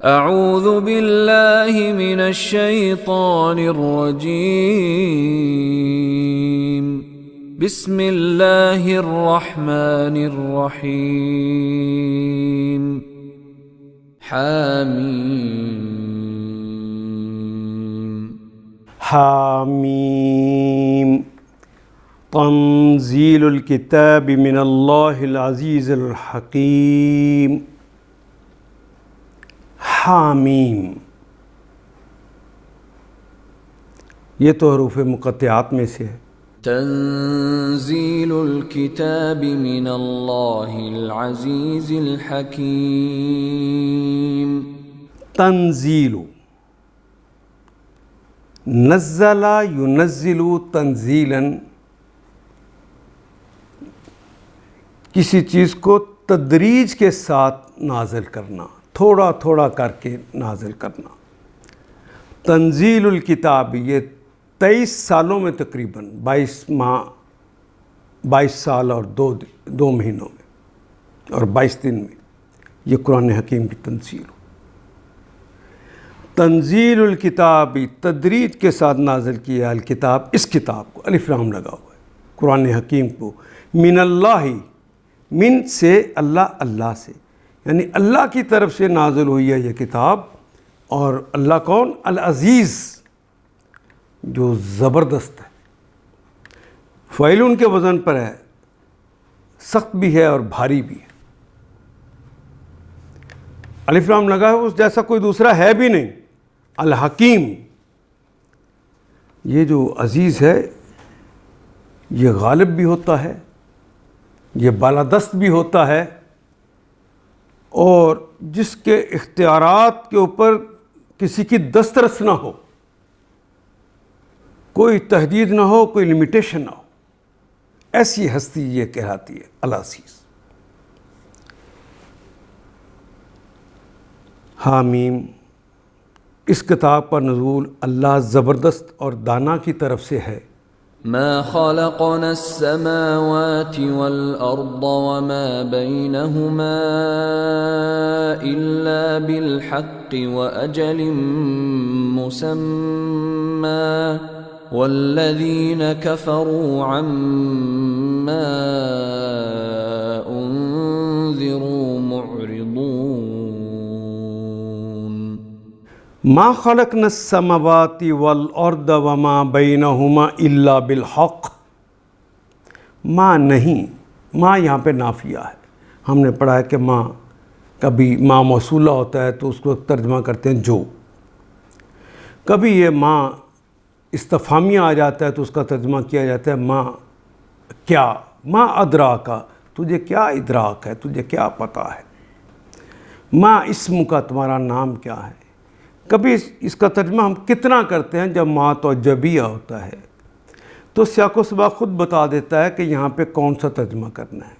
اعوذ باللہ من الشیطان الرجیم بسم اللہ الرحمن الرحیم حامیم تنزیل الکتاب من اللہ العزیز الحکیم۔ حامیم، یہ تو حروف مقطعات میں سے ہے۔ تنزیل الکتاب من اللہ العزیز الحکیم۔ تنزیل، نزل ینزل تنزیلا، کسی چیز کو تدریج کے ساتھ نازل کرنا، تھوڑا تھوڑا کر کے نازل کرنا۔ تنزیل الکتاب، یہ 23 سالوں میں تقریباً 22 سال اور دو مہینوں میں اور 22 دن میں یہ قرآن حکیم کی تنزیل ہو۔ تنزیل الکتاب، تدریج کے ساتھ نازل کیا الکتاب، اس کتاب کو، الف لام لگا ہوا ہے، قرآن حکیم کو، من اللہ، من سے اللہ، اللہ سے، یعنی اللہ کی طرف سے نازل ہوئی ہے یہ کتاب۔ اور اللہ کون؟ العزیز، جو زبردست ہے، فعیل ان کے وزن پر ہے، سخت بھی ہے اور بھاری بھی ہے۔ الف لام لگا ہے، اس جیسا کوئی دوسرا ہے بھی نہیں۔ الحکیم، یہ جو عزیز ہے یہ غالب بھی ہوتا ہے، یہ بالادست بھی ہوتا ہے، اور جس کے اختیارات کے اوپر کسی کی دسترس نہ ہو، کوئی تحدید نہ ہو، کوئی لمیٹیشن نہ ہو، ایسی ہستی یہ کہلاتی ہے العزیز۔ حامیم، اس کتاب پر نزول اللہ زبردست اور دانا کی طرف سے ہے۔ ما خلقنا السماوات والأرض وما بينهما إلا بالحق وأجل مسمى والذين كفروا عما أنذروا معرضون۔ ما خلقنا السماوات والارض وما بینہما الا بالحق۔ ما نہیں، ما یہاں پہ نافیہ ہے۔ ہم نے پڑھا ہے کہ ما کبھی ما موصولہ ہوتا ہے تو اس کو ترجمہ کرتے ہیں جو، کبھی یہ ما استفہامیہ آ جاتا ہے تو اس کا ترجمہ کیا جاتا ہے ما کیا، ما ادراکا، تجھے کیا ادراک ہے، تجھے کیا پتہ ہے۔ ما اسم کا، تمہارا نام کیا ہے۔ کبھی اس کا ترجمہ ہم کتنا کرتے ہیں جب ما توجبیہ ہوتا ہے تو سیاق و سباق خود بتا دیتا ہے کہ یہاں پہ کون سا ترجمہ کرنا ہے۔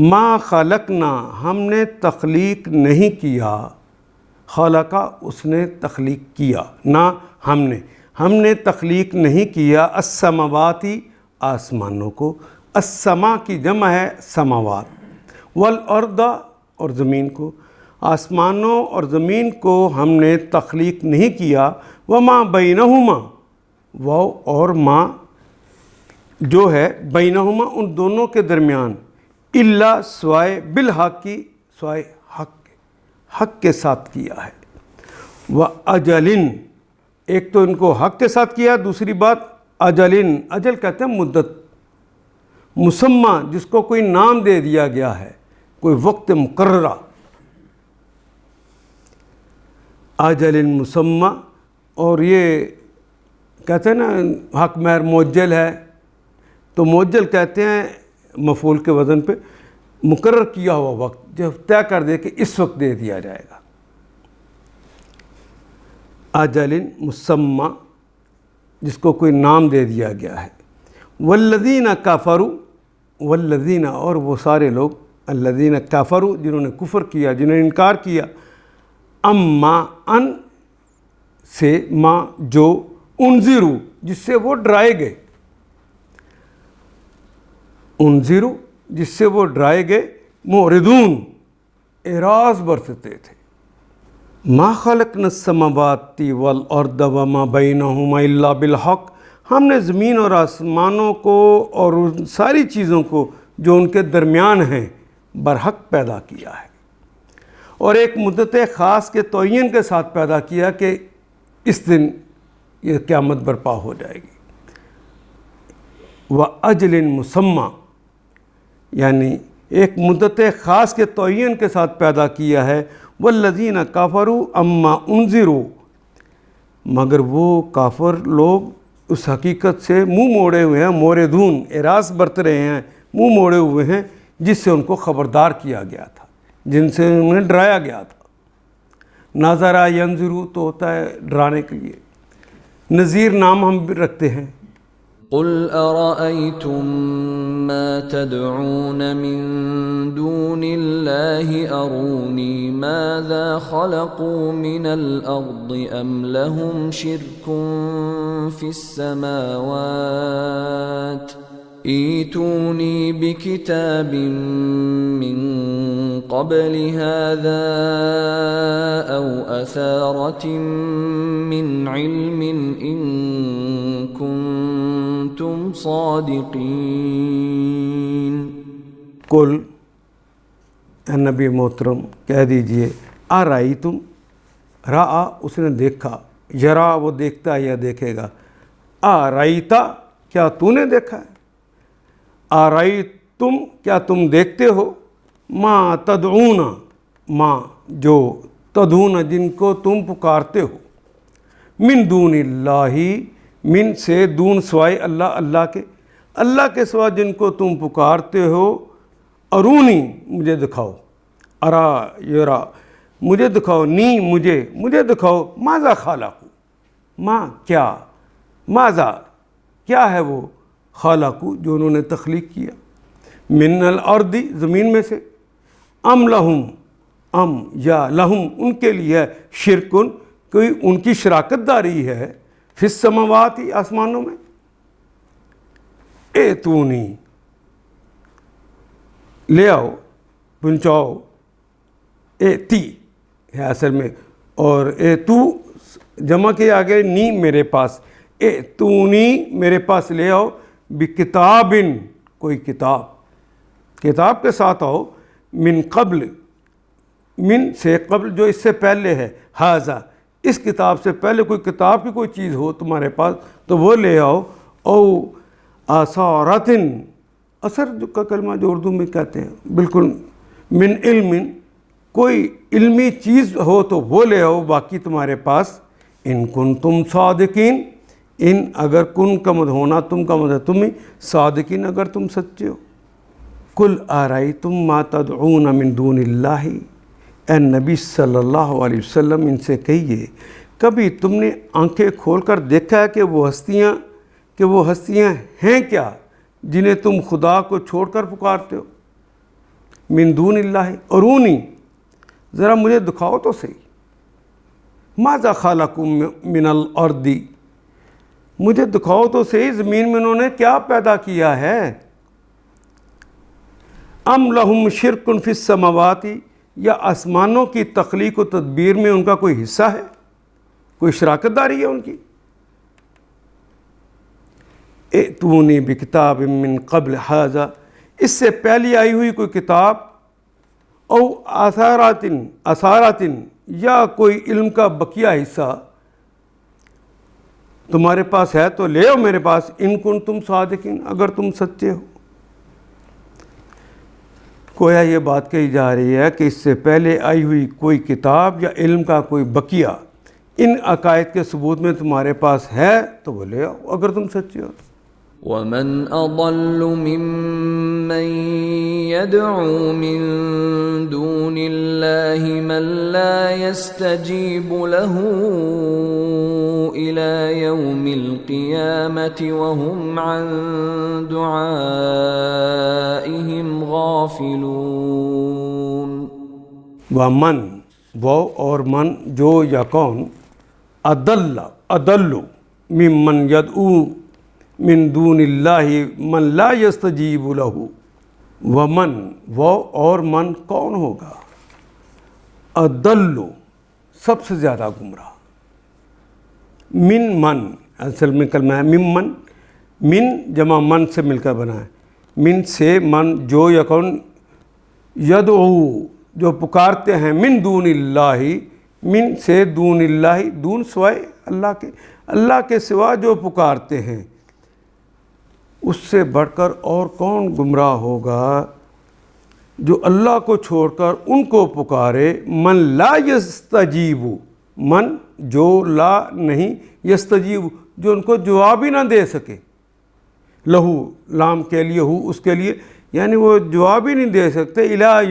ما خلقنا، ہم نے تخلیق نہیں کیا، خلقہ اس نے تخلیق کیا، نہ ہم نے تخلیق نہیں کیا، السماواتی، آسمانوں کو، السما کی جمع ہے سماوات، والارض، اور زمین کو، آسمانوں اور زمین کو ہم نے تخلیق نہیں کیا، وما بینہما، واو اور ما جو ہے بینہما ان دونوں کے درمیان، الا سوائے بالحق کی، سوائے حق کے ساتھ کیا ہے۔ وَأَجَلٍ، ایک تو ان کو حق کے ساتھ کیا، دوسری بات اجلن، اجل کہتے ہیں مدت، مسمى جس کو کوئی نام دے دیا گیا ہے، کوئی وقت مقررہ، اجل مسمى۔ اور یہ کہتے ہیں نا حق مہر موجل ہے، تو موجل کہتے ہیں مفعول کے وزن پہ مقرر کیا ہوا وقت، جو طے کر دے کہ اس وقت دے دیا جائے گا۔ اجل مسمى، جس کو کوئی نام دے دیا گیا ہے۔ والذین کفروا، والذین، اور وہ سارے لوگ، الذین کفروا، جنہوں نے کفر کیا، جنہوں نے انکار کیا، اما، ان سے، ما جو، انذروا جس سے وہ ڈرائے گئے، انذروا جس سے وہ ڈرائے گئے، معرضون اعراض برتتے تھے، ما خلقنا السماوات والارض وما بینہما الا بالحق، ہم نے زمین اور آسمانوں کو اور ان ساری چیزوں کو جو ان کے درمیان ہیں برحق پیدا کیا ہے، اور ایک مدت خاص کے تعین کے ساتھ پیدا کیا کہ اس دن یہ قیامت برپا ہو جائے گی۔ وَأَجْلٍ مُّسَمًّى، یعنی ایک مدت خاص کے تعین کے ساتھ پیدا کیا ہے۔ وَالَّذِينَ كَفَرُوا أَمَّا أُنذِرُوا، مگر وہ کافر لوگ اس حقیقت سے منہ موڑے ہوئے ہیں، موردون اعراض برت رہے ہیں، منہ موڑے ہوئے ہیں جس سے ان کو خبردار کیا گیا تھا، جن سے انہیں ڈرایا گیا تھا۔ ناظرہ ینظرو تو ہوتا ہے ڈرانے کے لیے، نذیر نام ہم بھی رکھتے ہیں۔ قل أرأيتم ما تدعون من دون الله أروني ماذا خلقوا من الأرض أم لهم شرك في السماوات ائتوني بكتاب من قبل هذا أو أثارة من علم إن كنتم صادقين۔ قل، اے نبی محترم کہہ دیجئے، آرائیتم، رآ اس نے دیکھا، یرا وہ دیکھتا ہے یا دیکھے گا، آرائیتا کیا تو نے دیکھا ہے، آرائیتم کیا تم دیکھتے ہو، ما تدعون، ما جو تدعون جن کو تم پکارتے ہو، من دون اللہ، من سے دون سوائے اللہ، اللہ کے سوا جن کو تم پکارتے ہو، ارونی مجھے دکھاؤ، ارا یرا مجھے دکھاؤ، نی مجھے دکھاؤ، ماذا خالقو، ما کیا، ماذا کیا ہے وہ، خالقو جو انہوں نے تخلیق کیا، من الارض زمین میں سے، ام لہم، ام یا لہم ان کے لیے شرکن کوئی ان کی شراکت داری ہے، فی السماوات آسمانوں میں، ایتونی لے آؤ، پہنچاؤ، ایتی ہے اصل میں، اور ایتو جمع کے آگے نی میرے پاس، ایتونی میرے پاس لے آؤ، بکتابن کوئی کتاب کے ساتھ آؤ، من قبل، من سے قبل جو اس سے پہلے ہے، ہاذا اس کتاب سے پہلے کوئی کتاب کی کوئی چیز ہو تمہارے پاس تو وہ لے آؤ، او آثارتن، اثر جو کا کلمہ جو اردو میں کہتے ہیں بالکل، من علم کوئی علمی چیز ہو تو وہ لے آؤ، باقی تمہارے پاس، ان کنتم صادقین، ان اگر کن کا مد ہونا، تم کا مد ہے تمہیں، صادقین اگر تم سچے ہو۔ قل آرائیتم ما تدعون من دون اللہ، اے نبی صلی اللہ علیہ وسلم ان سے کہیے، کبھی تم نے آنکھیں کھول کر دیکھا ہے کہ وہ ہستیاں ہیں کیا جنہیں تم خدا کو چھوڑ کر پکارتے ہو، من دون اللہ، ارونی ذرا مجھے دکھاؤ تو صحیح، ماذا خالقوا من الارض، مجھے دکھاؤ تو صحیح زمین میں انہوں نے کیا پیدا کیا ہے، ام لہم شرک فی السماوات، یا آسمانوں کی تخلیق و تدبیر میں ان کا کوئی حصہ ہے، کوئی شراکت داری ہے ان کی، ائتونی بکتاب من قبل ھذا، اس سے پہلی آئی ہوئی کوئی کتاب، او اثاراتن یا کوئی علم کا بقیہ حصہ تمہارے پاس ہے تو لے آؤ میرے پاس، ان کنتم صادقین اگر تم سچے ہو۔ گویا یہ بات کہی جا رہی ہے کہ اس سے پہلے آئی ہوئی کوئی کتاب یا علم کا کوئی بقیہ ان عقائد کے ثبوت میں تمہارے پاس ہے تو وہ لے آؤ اگر تم سچے ہو۔ وَمَنْ أَضَلُّ مِمَّنْ يَدْعُو مِن دُونِ اللَّهِ مَنْ لَا يَسْتَجِيبُ لَهُ إِلَى يَوْمِ الْقِيَامَةِ وَهُمْ عَنْ دُعَائِهِمْ غَافِلُونَ۔ وَمَنْ وہ اور من جو یا کون، اضل ممن یدعو من دون اللہ من لا یستجیب لہ، ومن وہ اور من کون ہوگا، اضل سب سے زیادہ گمراہ. من اصل میں کلمہ ہے من جمع من سے مل کر بنا ہے. من سے من جو یکون یدعو جو پکارتے ہیں من دون اللہ من سے دون اللہ دون سوائے اللہ کے سوا جو پکارتے ہیں اس سے بڑھ کر اور کون گمراہ ہوگا جو اللہ کو چھوڑ کر ان کو پکارے. من لا یستجیب من جو لا نہیں یستجیب جو ان کو جواب ہی نہ دے سکے. لہو لام کے لیے ہو اس کے لیے یعنی وہ جواب ہی نہیں دے سکتے. الی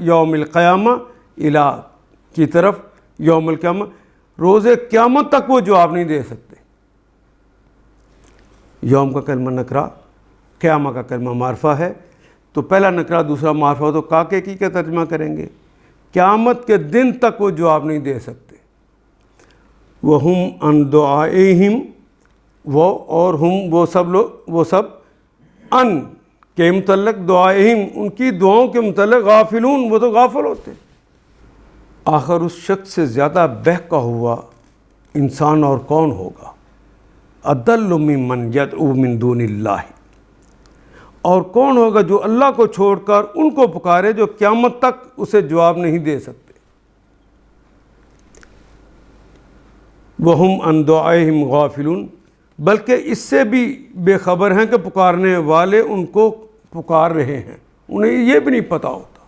یوم القیامہ الی کی طرف یوم القیامہ روز قیامت تک وہ جواب نہیں دے سکتے. یوم کا کلمہ نکرہ قیامہ کا کلمہ معرفہ ہے تو پہلا نکرہ دوسرا معرفہ تو کاکے کی کیا ترجمہ کریں گے. قیامت کے دن تک وہ جواب نہیں دے سکتے. وَهُمْ عَنْ دُعَائِهِمْ وہ اور ہم وہ سب ان کے متعلق دعائہم ان کی دعاؤں کے متعلق غافلون وہ تو غافل ہوتے. آخر اس شخص سے زیادہ بہکا ہوا انسان اور کون ہوگا. اضل ممن یدعو من دون اللہ اور کون ہوگا جو اللہ کو چھوڑ کر ان کو پکارے جو قیامت تک اسے جواب نہیں دے سکتے. وَهُمْ عَنْ دُعَائِهِمْ غَافِلُونَ بلکہ اس سے بھی بے خبر ہیں کہ پکارنے والے ان کو پکار رہے ہیں انہیں یہ بھی نہیں پتہ ہوتا.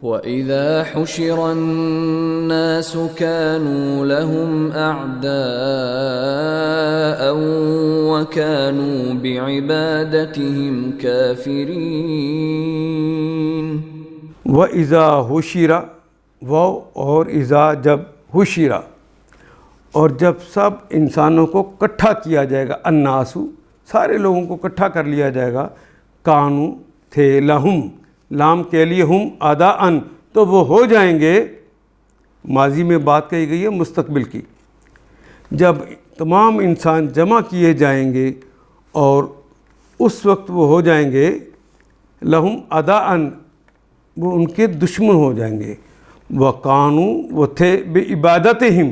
وَإِذَا حُشِرَ النَّاسُ كَانُوا لَهُمْ أَعْدَاءً وَكَانُوا بِعِبَادَتِهِمْ كَافِرِينَ. وَإِذَا حُشِرَ وہ اور اذا جب حشر اور جب سب انسانوں کو اکٹھا کیا جائے گا. الناس سارے لوگوں کو اکٹھا کر لیا جائے گا. کانو تھے لہم لام کے لیے ہم اداءً تو وہ ہو جائیں گے. ماضی میں بات کہی گئی ہے مستقبل کی. جب تمام انسان جمع کیے جائیں گے اور اس وقت وہ ہو جائیں گے لہم اداءً وہ ان کے دشمن ہو جائیں گے. وَقَانُوا وہ تھے بِعِبَادَتِهِمْ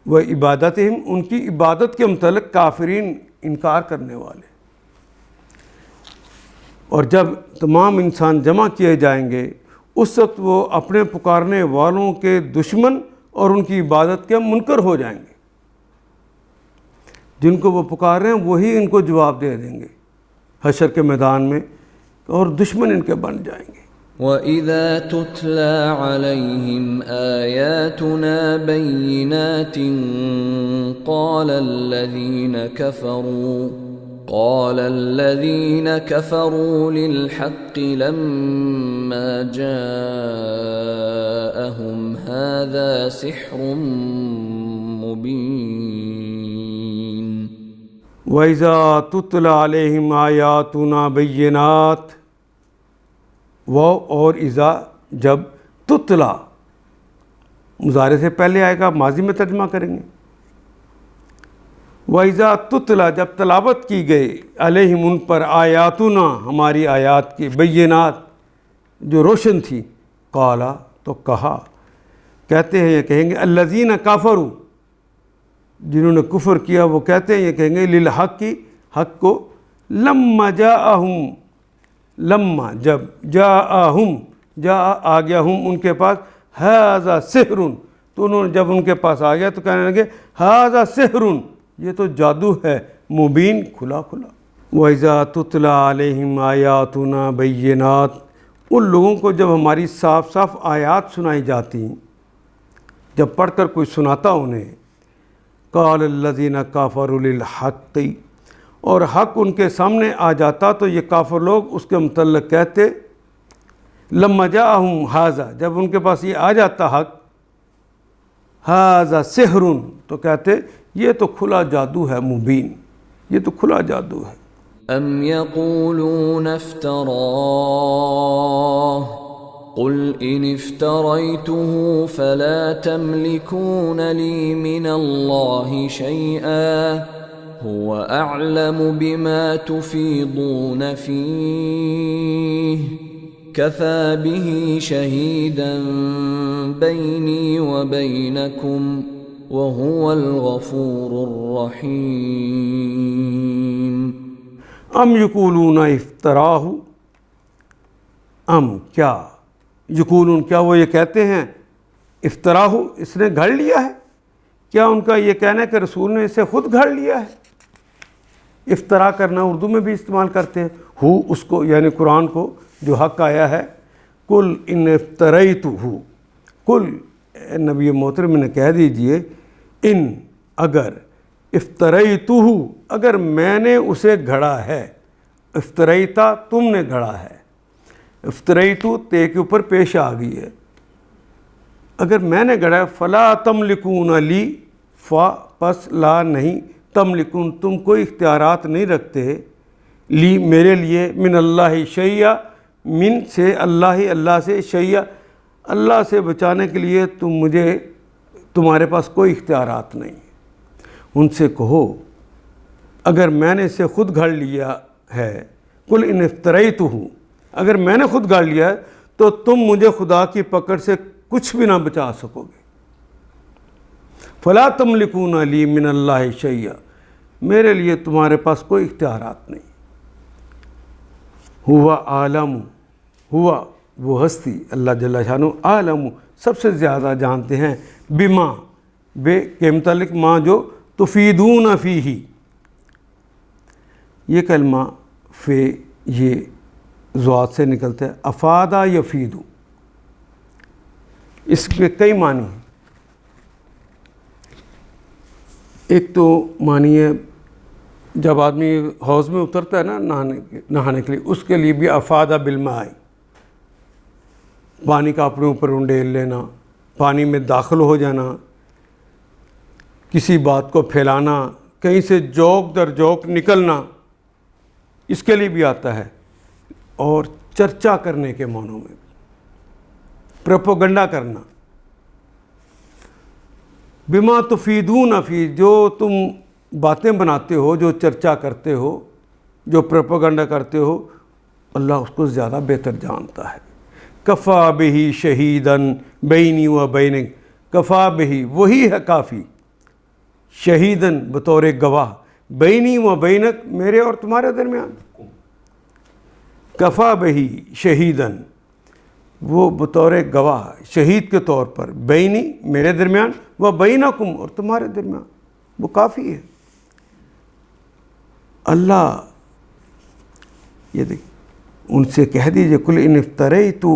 وہ عبادتہم ان کی عبادت کے متعلق کافرین انکار کرنے والے. اور جب تمام انسان جمع کیے جائیں گے اس وقت وہ اپنے پکارنے والوں کے دشمن اور ان کی عبادت کے منکر ہو جائیں گے. جن کو وہ پکار رہے ہیں وہی ان کو جواب دے دیں گے حشر کے میدان میں اور دشمن ان کے بن جائیں گے. وَإِذَا تُتْلَى عَلَيْهِمْ آيَاتُنَا بَيِّنَاتٍ قَالَ الَّذِينَ كَفَرُوا لِلْحَقِّ لَمَّا جَاءَهُمْ هَذَا سِحْرٌ مُبِينٌ. وَإِذَا تُتْلَى عَلَيْهِمْ آيَاتُنَا بَيِّنَاتٍ وہ اور اذا جب تتلا مضارع سے پہلے آئے گا ماضی میں ترجمہ کریں گے. وَإِذَا تُتْلَى جب تلاوت کی گئی علیہم ان پر آیاتنا ہماری آیات کی بینات جو روشن تھی. قالا تو کہا کہتے ہیں یہ کہیں گے الذین کافروا جنہوں نے کفر کیا وہ کہتے ہیں یہ کہیں گے للحق کی حق کو لما جاءہم لما جب جاءہم جاء آ گیا ہم ان کے پاس ھذا سحر تو انہوں نے جب ان کے پاس آ گیا تو کہنے لگے ھذا سحر یہ تو جادو ہے مبین کھلا کھلا. وَإِذَا تُتْلَى عَلَيْهِمْ آيَاتُنَا بَيِّنَاتٍ ان لوگوں کو جب ہماری صاف صاف آیات سنائی جاتی جب پڑھ کر کوئی سناتا انہیں قَالَ الَّذِينَ كَفَرُوا لِلْحَقِّ اور حق ان کے سامنے آ جاتا تو یہ کافر لوگ اس کے متعلق کہتے لما جاءہم ھذا جب ان کے پاس یہ آ جاتا حق ھذا سحر تو کہتے یہ تو کھلا جادو ہے مبین یہ تو کھلا جادو ہے. ام یقولون افتراہ قل ان افتریته فلا تملكون لي من الله شيئا هو اعلم بما تفيضون فيه كفى به شهيدا بيني وبينكم وهو الغفور الرحيم ام یقولون افتراہ، ام کیا یقولون کیا وہ یہ کہتے ہیں افتراہ اس نے گھڑ لیا ہے، کیا ان کا یہ کہنا ہے کہ رسول نے اسے خود گھڑ لیا ہے؟ افطرا کرنا اردو میں بھی استعمال کرتے ہیں، ہو اس کو یعنی قرآن کو جو حق آیا ہے، کل ان افتریتہ، کل نبی محترم نے کہہ دیجئے ان اگر افتریتہ اگر میں نے اسے گھڑا ہے، افتریتا تم نے گھڑا ہے، افتریتو تے کے اوپر پیش آ گئی ہے، اگر میں نے گھڑا ہے فلا تملکون لی، فا پس لا نہیں، تملکون تم کوئی اختیارات نہیں رکھتے لی میرے لیے، من اللہ شیئا، من سے اللہ سے شیئا اللہ سے بچانے کے لیے تمہارے پاس کوئی اختیارات نہیں۔ ان سے کہو اگر میں نے اسے خود گھڑ لیا ہے، کل ان افتریتہ، اگر میں نے خود گھڑ لیا ہے تو تم مجھے خدا کی پکڑ سے کچھ بھی نہ بچا سکو گے۔ فلا تملکون لی من اللہ شیئا، میرے لیے تمہارے پاس کوئی اختیارات نہیں۔ ہوا عالم، ہوا وہ ہستی اللہ جل شانہ، عالم سب سے زیادہ جانتے ہیں، بما بے کے متعلق، ماں جو تفیدون فیہ، یہ کلمہ فی یہ ذوات سے نکلتا ہے، افادہ یفیدو، اس کے کئی معنی ہیں۔ ایک تو معنی ہے جب آدمی حوض میں اترتا ہے نا نہانے کے لیے، اس کے لیے بھی افادہ بالماء، پانی کا اپنے اوپر انڈیل لینا، پانی میں داخل ہو جانا، کسی بات کو پھیلانا، کہیں سے جوک در جوک نکلنا، اس کے لیے بھی آتا ہے، اور چرچا کرنے کے معنوں میں پروپیگنڈا کرنا، بما تفیدون فی، جو تم باتیں بناتے ہو، جو چرچا کرتے ہو، جو پروپیگنڈا کرتے ہو، اللہ اس کو زیادہ بہتر جانتا ہے۔ کفا بہ شہیدن بینی و بینک، کفا بہ وہی ہے کافی، شہیدن بطور گواہ، بینی و بینک میرے اور تمہارے درمیان، کفا بہ شہیدن وہ بطور گواہ شہید کے طور پر، بینی میرے درمیان، و بینکم اور تمہارے درمیان، وہ کافی ہے۔ اللہ یہ دیکھ ان سے کہہ دیجئے کل ان افتریتہ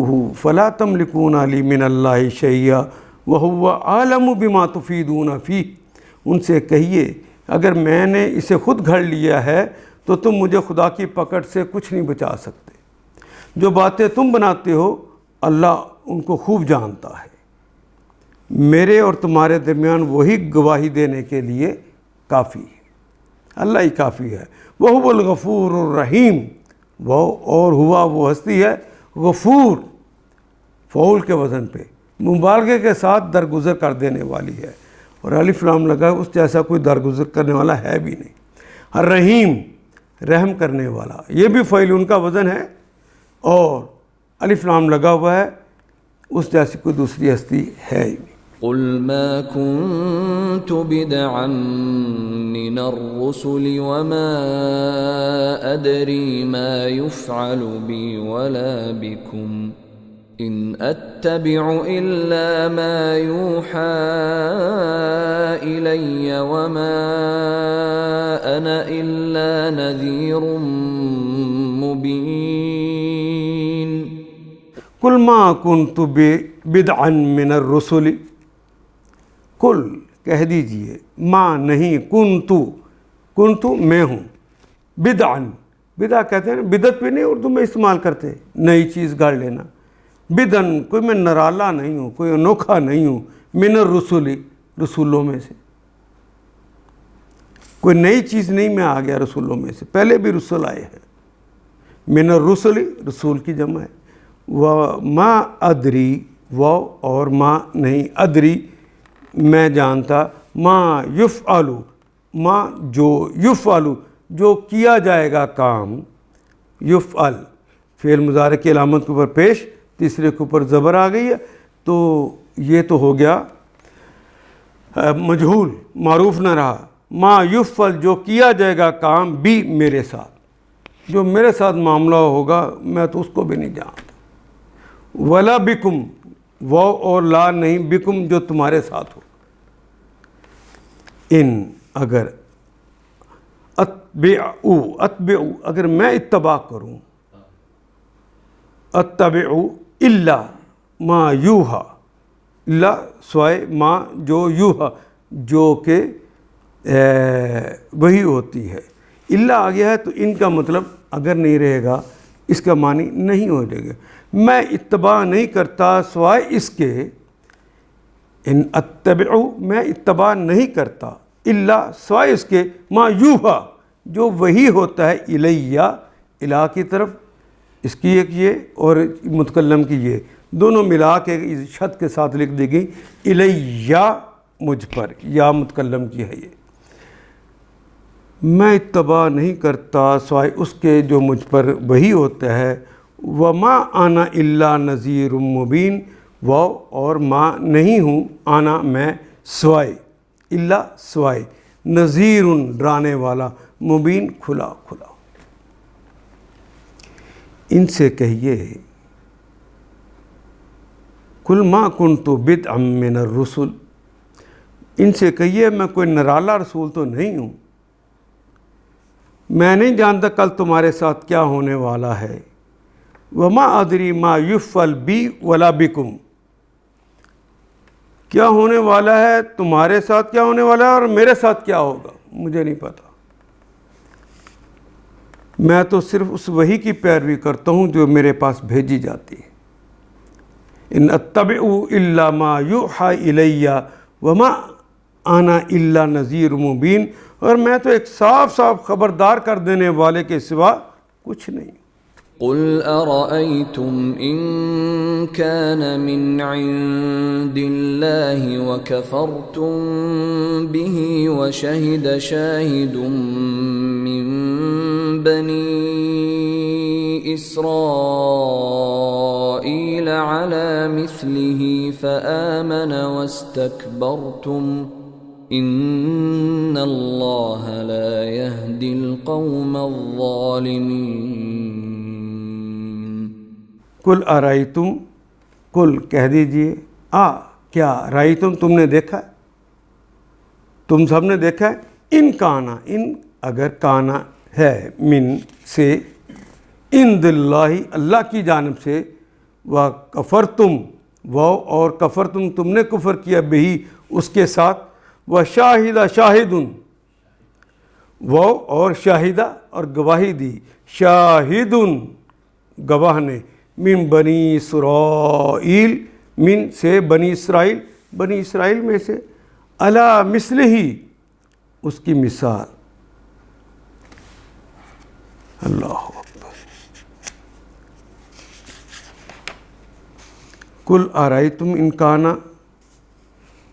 فلا تملکون لی من اللہ شیئا وہو عالم بما تفیدون فیہ، ان سے کہیے اگر میں نے اسے خود گھڑ لیا ہے تو تم مجھے خدا کی پکڑ سے کچھ نہیں بچا سکتے، جو باتیں تم بناتے ہو اللہ ان کو خوب جانتا ہے، میرے اور تمہارے درمیان وہی گواہی دینے کے لیے کافی ہے، اللہ ہی کافی ہے۔ وہو الغفور الرحیم، وہ اور ہوا وہ ہستی ہے غفور، فعول کے وزن پہ مبالغے کے ساتھ درگزر کر دینے والی ہے، اور الف لام لگا اس جیسا کوئی درگزر کرنے والا ہے بھی نہیں۔ الرحیم رحم کرنے والا، یہ بھی فعل ان کا وزن ہے، اور الف لام لگا ہوا ہے، اس جیسی کوئی دوسری ہستی ہے ہی نہیں۔ قل ما كنت بدعا من الرسل وما أدري ما يفعل بي ولا بكم إن أتبع إلا ما يوحى إلي وما أنا إلا نذير مبين کل ما کنت بدعا من الرسل، کل کہہ دیجئے ما نہیں، کنتو میں ہوں، بدعا، بدعا کہتے ہیں بدعت بھی نہیں اردو میں استعمال کرتے، نئی چیز گاڑ لینا، بدعن کوئی میں نرالا نہیں ہوں، کوئی انوکھا نہیں ہوں، من الرسل رسولوں میں سے، کوئی نئی چیز نہیں میں آ گیا رسولوں میں سے، پہلے بھی رسول آئے ہیں، من الرسل رسول کی جمع ہے، وما ادری وہ اور ما نہیں، ادری میں جانتا، ما یفعلو ما جو یفعلو جو کیا جائے گا کام، یفعل فعل مضارع کی علامت کے اوپر پیش، تیسرے کے اوپر زبر آ گئی ہے، تو یہ تو ہو گیا مجہول، معروف نہ رہا۔ ما یفعل جو کیا جائے گا کام، بھی میرے ساتھ، جو میرے ساتھ معاملہ ہوگا میں تو اس کو بھی نہیں جانتا۔ ولا بکم، واو اور لا نہیں، بکم جو تمہارے ساتھ ہو۔ ان اگر اتبعو اگر میں اتباع کروں، اتبعو الا ما یوہا، الا سوائے ما جو یوہا جو کہ وہی ہوتی ہے۔ الا آ گیا ہے تو ان کا مطلب اگر نہیں رہے گا، اس کا معنی نہیں ہو جائے گا۔ میں اتباع نہیں کرتا سوائے اس کے، ان اتبعو میں اتباع نہیں کرتا، الا سوائے اس کے، ما یوہا جو وہی ہوتا ہے، الیہ الہ کی طرف، اس کی ایک یہ اور متکلم کی یہ دونوں ملا کے شد کے ساتھ لکھ دی گئی، الیہ مجھ پر، یا متکلم کی ہے یہ۔ میں اتباع نہیں کرتا سوائے اس کے جو مجھ پر وہی ہوتا ہے۔ وما انا الا نذیر مبین، واو اور ما نہیں ہوں، آنا میں، سوائے، الا سوائے، نذیر ڈرانے والا، مبین کھلا کھلا۔ ان سے کہیے قل ما کنت بدعا من الرسل، ان سے کہیے میں کوئی نرالا رسول تو نہیں ہوں، میں نہیں جانتا کل تمہارے ساتھ کیا ہونے والا ہے۔ وما ادری ما یفعل بی ولا بکم، کیا ہونے والا ہے تمہارے ساتھ، کیا ہونے والا ہے اور میرے ساتھ کیا ہوگا، مجھے نہیں پتا۔ میں تو صرف اس وحی کی پیروی کرتا ہوں جو میرے پاس بھیجی جاتی ہے۔ ان اتبع الا ما یوحی الیہ وما انا الا نذیر مبین، اور میں تو ایک صاف صاف خبردار کر دینے والے کے سوا کچھ نہیں۔ قل أرأيتم إن كان من عند الله وكفرتم به وشهد شاهد من بني إسرائيل على مثله فآمن واستكبرتم إن الله لا يهدي القوم الظالمين۔ کل ارائیتم، کل کہہ دیجئے، کیا رائیتم تم نے دیکھا ہے، تم سب نے دیکھا ہے، ان کانا، ان اگر کانا ہے، من سے، عند اللہ اللہ کی جانب سے، وکفرتم واو اور کفرتم تم نے کفر کیا بہی اس کے ساتھ، وشاہدہ شاہدن واو اور شاہدہ اور گواہی دی، شاہدن گواہ نے، من بنی اسرائیل، من سے بنی اسرائیل، بنی اسرائیل میں سے، علی مثلہ اس کی مثال، اللہ اکبر۔ کل ارائیتم ان کانا،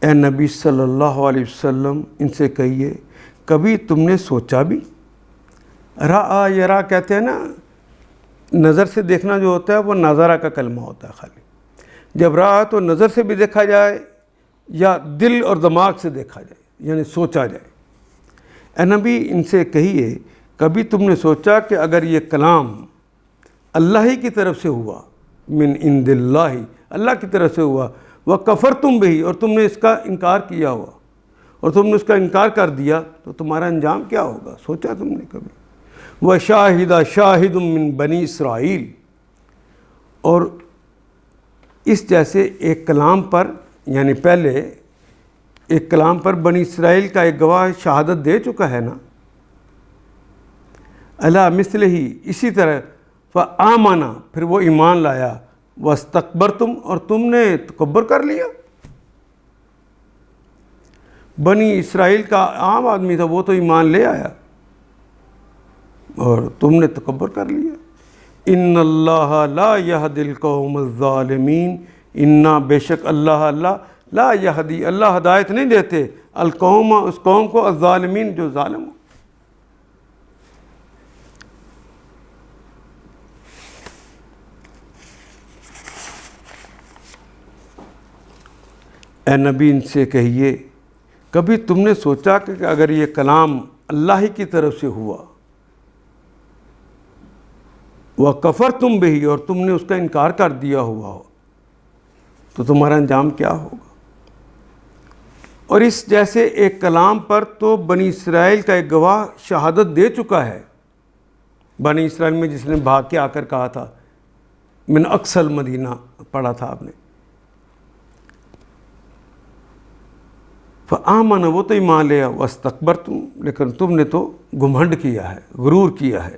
اے نبی صلی اللہ علیہ وسلم ان سے کہیے کبھی تم نے سوچا بھی، رآ یرا کہتے ہیں نا، نظر سے دیکھنا جو ہوتا ہے وہ نظرہ کا کلمہ ہوتا ہے خالی، جب رآ تو نظر سے بھی دیکھا جائے یا دل اور دماغ سے دیکھا جائے، یعنی سوچا جائے۔ اے نبی ان سے کہیے کبھی تم نے سوچا کہ اگر یہ کلام اللہ ہی کی طرف سے ہوا، من عند اللہ اللہ کی طرف سے ہوا، وکفرتم بہ اور تم نے اس کا انکار کیا ہوا اور تم نے اس کا انکار کر دیا، تو تمہارا انجام کیا ہوگا، سوچا تم نے کبھی؟ وشاہدہ شاہد من بنی اسرائیل، اور اس جیسے ایک کلام پر، یعنی پہلے ایک کلام پر بنی اسرائیل کا ایک گواہ شہادت دے چکا ہے نا، علی مثلہ اسی طرح، فآمنا پھر وہ ایمان لایا، واستکبرتم اور تم نے تکبر کر لیا۔ بنی اسرائیل کا عام آدمی تھا، وہ تو ایمان لے آیا اور تم نے تکبر کر لیا۔ ان اللہ لا یہدی القوم الظالمین، انا بے شک اللہ لا یہدی اللہ ہدایت نہیں دیتے، القوم اس قوم کو، الظالمین جو ظالم ہو۔ اے نبی ان سے کہیے کبھی تم نے سوچا کہ اگر یہ کلام اللہ ہی کی طرف سے ہوا وَكَفَرْتُمْ بِهِ اور تم نے اس کا انکار کر دیا ہوا ہو تو تمہارا انجام کیا ہوگا؟ اور اس جیسے ایک کلام پر تو بنی اسرائیل کا ایک گواہ شہادت دے چکا ہے، بنی اسرائیل میں جس نے بھاگ کے آ کر کہا تھا من اقصى المدینہ، پڑھا تھا آپ نے، فآمن وہ تو ایمان لیا، واستکبرتم لیکن تم نے تو گھمنڈ کیا ہے، غرور کیا ہے۔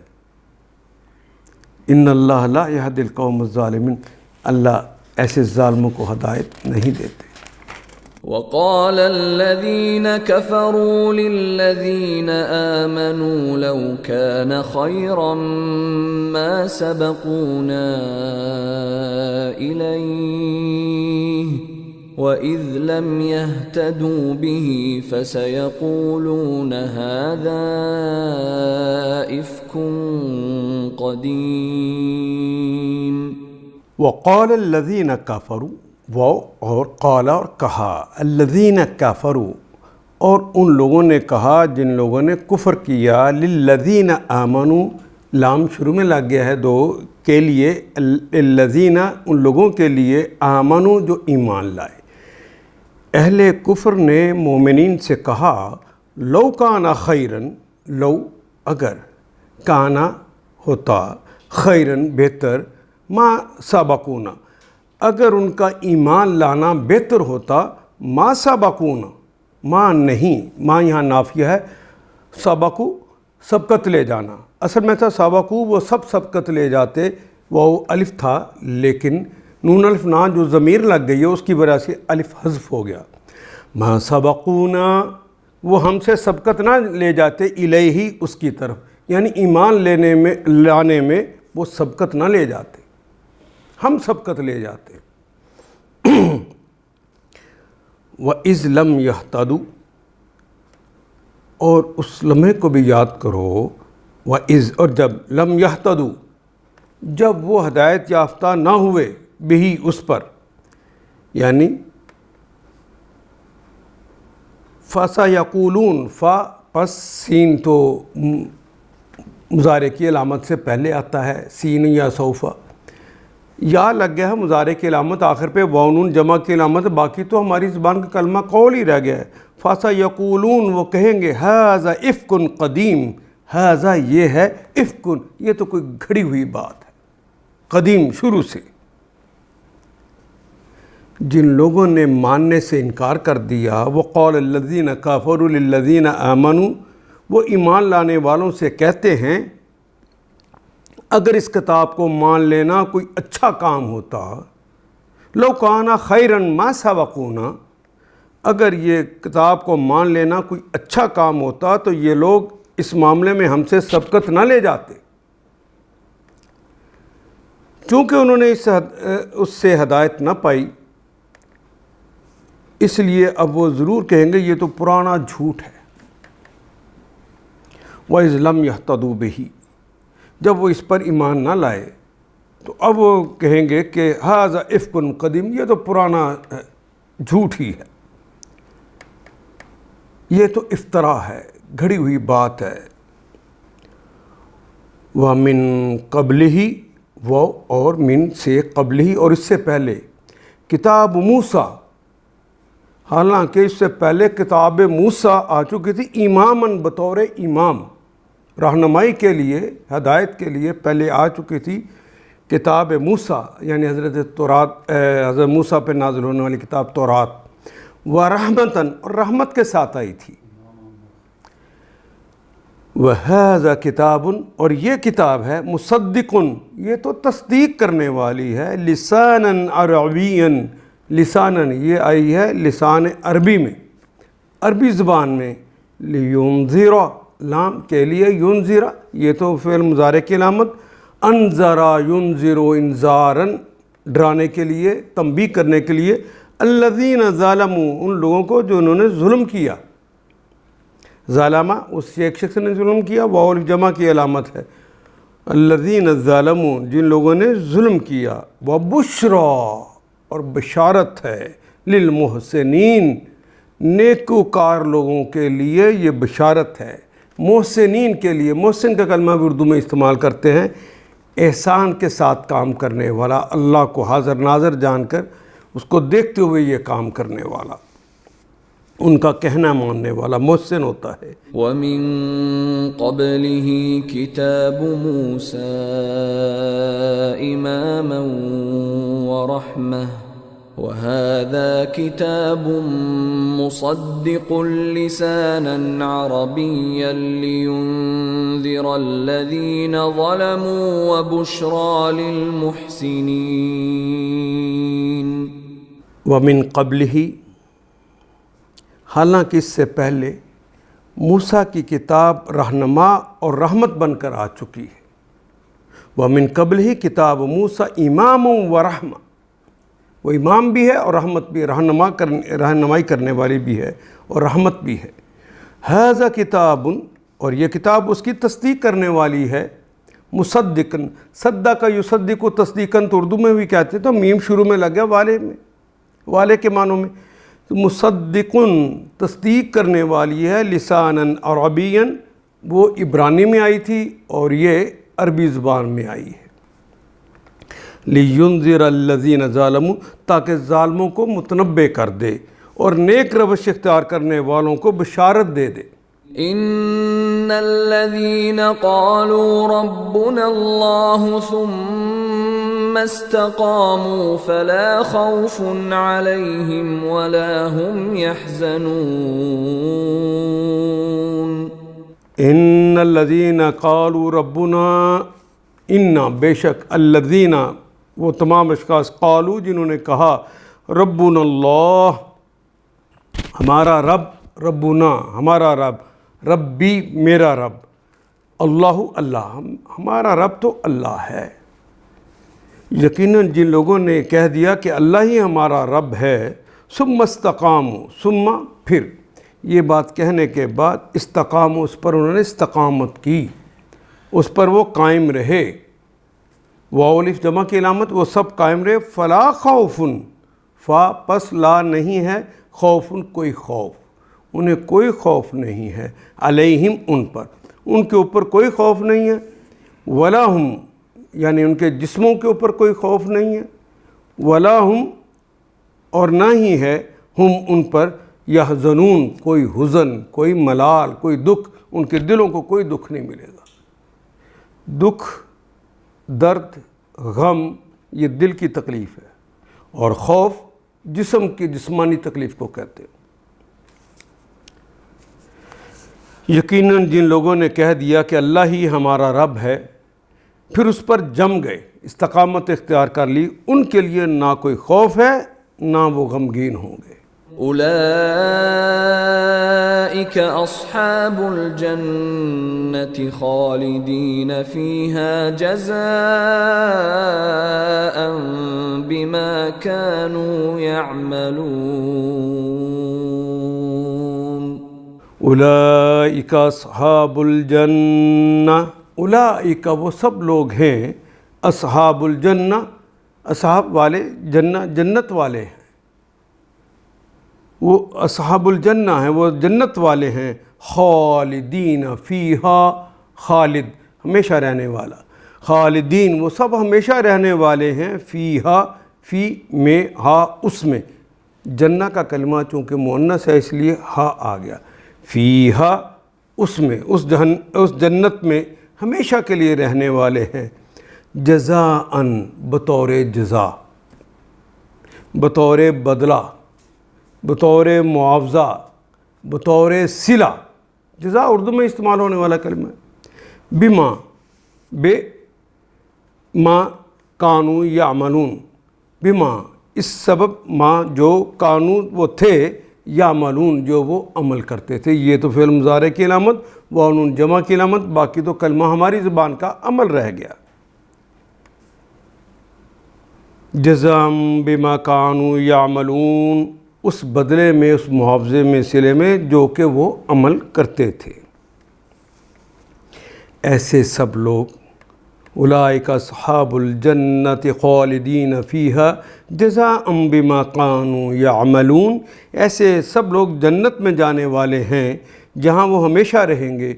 ان اللہ لا یہدی القوم الظالمین، اللہ ایسے ظالموں کو ہدایت نہیں دیتے۔ وقال الذين كفروا للذين آمنوا لو كان خيرا ما سبقونا إليه وإذ لم يهتدوا به فسيقولون هذا إفك قديم۔ وقال الذين كفروا، وہ اور قال اور کہا، الذین کفروا اور ان لوگوں نے کہا جن لوگوں نے کفر کیا، للذین آمنوا لام شروع میں لگ گیا ہے دو کے لیے، الذین ان لوگوں کے لیے، آمنوا جو ایمان لائے۔ اہل کفر نے مومنین سے کہا لو کانا خیرن، لو اگر، کانا ہوتا، خیرن بہتر، ما سبقونا اگر ان کا ایمان لانا بہتر ہوتا، ما سبقونا ما نہیں، ما یہاں نافیہ ہے، سبقو سبقت لے جانا، اصل میں تھا سبقو وہ سبقت لے جاتے، وہ الف تھا لیکن نون الف نا جو ضمیر لگ گئی ہے اس کی وجہ سے الف حذف ہو گیا، ما سبقونا وہ ہم سے سبقت نہ لے جاتے، الیہ اس کی طرف، یعنی ایمان لانے میں وہ سبقت نہ لے جاتے، ہم سبقت لے جاتے۔ وَإِذْ لَمْ يَهْتَدُوا اور اس لمحے کو بھی یاد کرو، وَإِذْ اور جب، لم يَهْتَدُوا جب وہ ہدایت یافتہ نہ ہوئے، بہی اس پر، یعنی فَسَيَقُولُونَ فا پس سین تو مضارع کی علامت سے پہلے آتا ہے، سین یا سوفا، یا لگ گیا ہے مضارع کی علامت آخر پہ، واؤن جمع کی علامت، باقی تو ہماری زبان کا کلمہ قول ہی رہ گیا ہے۔ فَسَيَقُولُونَ وہ کہیں گے هَذَا إِفْكٌ قدیم، هَذَا یہ ہے، إِفْكٌ یہ تو کوئی گھڑی ہوئی بات ہے، قدیم شروع سے۔ جن لوگوں نے ماننے سے انکار کر دیا، وَقَالَ الَّذِينَ كَفَرُوا لِلَّذِينَ آمَنُوا وہ ایمان لانے والوں سے کہتے ہیں اگر اس کتاب کو مان لینا کوئی اچھا کام ہوتا، لو کانا خیرن ما سبقونا اگر یہ کتاب کو مان لینا کوئی اچھا کام ہوتا تو یہ لوگ اس معاملے میں ہم سے سبقت نہ لے جاتے، چونکہ انہوں نے اس سے ہدایت نہ پائی، اس لیے اب وہ ضرور کہیں گے یہ تو پرانا جھوٹ ہے۔ وَإِذْ لَمْ يَهْتَدُوا بِهِ جب وہ اس پر ایمان نہ لائے تو اب وہ کہیں گے کہ هَذَا إِفْكٌ قدیم یہ تو پرانا جھوٹ ہی ہے، یہ تو افطرا ہے، گھڑی ہوئی بات ہے۔ وَمِن قَبْلِهِ وہ اور من سے قبلہ اور اس سے پہلے، کتاب موسیٰ حالانکہ اس سے پہلے کتاب موسیٰ آ چکی تھی، اماماً بطور امام، رہنمائی کے لیے، ہدایت کے لیے پہلے آ چکی تھی کتاب موسیٰ، یعنی حضرت موسیٰ پہ نازل ہونے والی کتاب تورات، ورحمتاً اور رحمت کے ساتھ آئی تھی، وَهَذَا کتاب اور یہ کتاب ہے، مصدقن یہ تو تصدیق کرنے والی ہے، لساناً عربیاً لساناً یہ آئی ہے لسان عربی میں، عربی زبان میں، لینذر لام کے لیے، ینذر یہ تو فعل مضارع کی علامت، انذرا ینذر انذاراً ڈرانے کے لیے، تنبیہ کرنے کے لیے، الذین ظلموا ان لوگوں کو جو انہوں نے ظلم کیا، ظالمہ اس سے ایک شخص نے ظلم کیا، واو جمع کی علامت ہے، الذین ظلموا جن لوگوں نے ظلم کیا، وبشرا اور بشارت ہے، للمحسنین، نیکوکار لوگوں کے لیے یہ بشارت ہے، محسنین کے لیے۔ محسن کا کلمہ بھی اردو میں استعمال کرتے ہیں، احسان کے ساتھ کام کرنے والا، اللہ کو حاضر ناظر جان کر اس کو دیکھتے ہوئے یہ کام کرنے والا، ان کا کہنا ماننے والا محسن ہوتا ہے۔ وَمِن قَبْلِهِ كِتَابُ مُوسَىٰ إِمَامًا وَرَحْمَةً وَهَٰذَا كِتَابٌ مُصَدِّقٌ لِّسَانًا عَرَبِيًّا لِّيُنذِرَ الَّذِينَ ظَلَمُوا وَبُشْرَىٰ لِلْمُحْسِنِينَ۔ وَمِن قَبْلِهِ، حالانکہ اس سے پہلے موسیٰ کی کتاب رہنما اور رحمت بن کر آ چکی ہے۔ وَمِن قَبْلِهِ کتاب موسیٰ امام و رحمہ، وہ امام بھی ہے اور رحمت بھی، رہنمائی کرنے والی بھی ہے اور رحمت بھی ہے۔ ھذا کتاب، اور یہ کتاب اس کی تصدیق کرنے والی ہے، مصدقاً، صدق یصدق تصدیقاً تو اردو میں بھی کہتے ہیں، تو میم شروع میں لگ گیا والے میں، والے کے معنوں میں، مصدقن تصدیق کرنے والی ہے، لساناً عربیاً، وہ عبرانی میں آئی تھی اور یہ عربی زبان میں آئی ہے، لِيُنذِرَ الَّذِينَ ظَلَمُوا، تاکہ ظالموں کو متنبہ کر دے اور نیک روش اختیار کرنے والوں کو بشارت دے دے۔ ان الذين قالوا ربنا الله ثم استقاموا فلا خوف عليهم ولا هم يحزنون۔ ان الذین قالوا ربنا، ان بے شک، الذین وہ تمام اشخاص، قالوا جنہوں نے کہا، ربنا اللہ ہمارا رب، ربنا ہمارا رب، ربی میرا رب، اللہ اللہ ہمارا رب تو اللہ ہے۔ یقیناً جن لوگوں نے کہہ دیا کہ اللہ ہی ہمارا رب ہے، ثم استقاموا، ثم پھر، یہ بات کہنے کے بعد استقاموا، اس پر انہوں نے استقامت کی، اس پر وہ قائم رہے، واو الف جمع کی علامت، وہ سب قائم رہے، فلا خوف، فا پس لا نہیں ہے، خوف کوئی خوف، انہیں کوئی خوف نہیں ہے، علیہم ان پر، ان کے اوپر کوئی خوف نہیں ہے، ولا ہم یعنی ان کے جسموں کے اوپر کوئی خوف نہیں ہے، ولا ہم اور نہ ہی ہے، ہم ان پر، یحزنون کوئی حزن، کوئی ملال، کوئی دکھ، ان کے دلوں کو کوئی دکھ نہیں ملے گا۔ دکھ، درد، غم یہ دل کی تکلیف ہے، اور خوف جسم کی جسمانی تکلیف کو کہتے ہیں۔ یقیناً جن لوگوں نے کہہ دیا کہ اللہ ہی ہمارا رب ہے، پھر اس پر جم گئے، استقامت اختیار کر لی، ان کے لیے نہ کوئی خوف ہے نہ وہ غمگین ہوں گے۔ اولئک اصحاب الجنة خالدین فیہا جزاء بما كانوا يعملون۔ اولئک اصحاب الجنہ، اولئک وہ سب لوگ ہیں، اصحاب الجنہ، اصحاب والے جنہ، جنت والے ہیں، وہ اصحاب الجنہ ہیں، وہ جنت والے ہیں، خالدین فیہا، خالد ہمیشہ رہنے والا، خالدین وہ سب ہمیشہ رہنے والے ہیں، فیہا فی میں، ہا اس میں، جنہ کا کلمہ چونکہ مؤنث ہے اس لیے ہا آ گیا، فیہا اس میں، اس جنت میں ہمیشہ کے لیے رہنے والے ہیں، جزاءً بطور جزا، بطور بدلہ، بطور معاوضہ، بطور صلہ، جزا اردو میں استعمال ہونے والا کلمہ ہے، بما بے ما کانوا یعملون، بما اس سبب ما جو کانوا وہ تھے، یعملون جو وہ عمل کرتے تھے، یہ تو فعل مضارع کی علامت، واو نون جمع کی علامت، باقی تو کلمہ ہماری زبان کا عمل رہ گیا۔ جزاء بما کانوا یعملون، اس بدلے میں، اس معاوضے میں، صلے میں جو کہ وہ عمل کرتے تھے۔ ایسے سب لوگ اولئک اصحاب الجنت خالدین فیہا جزاء بما کانوا یعملون، ایسے سب لوگ جنت میں جانے والے ہیں جہاں وہ ہمیشہ رہیں گے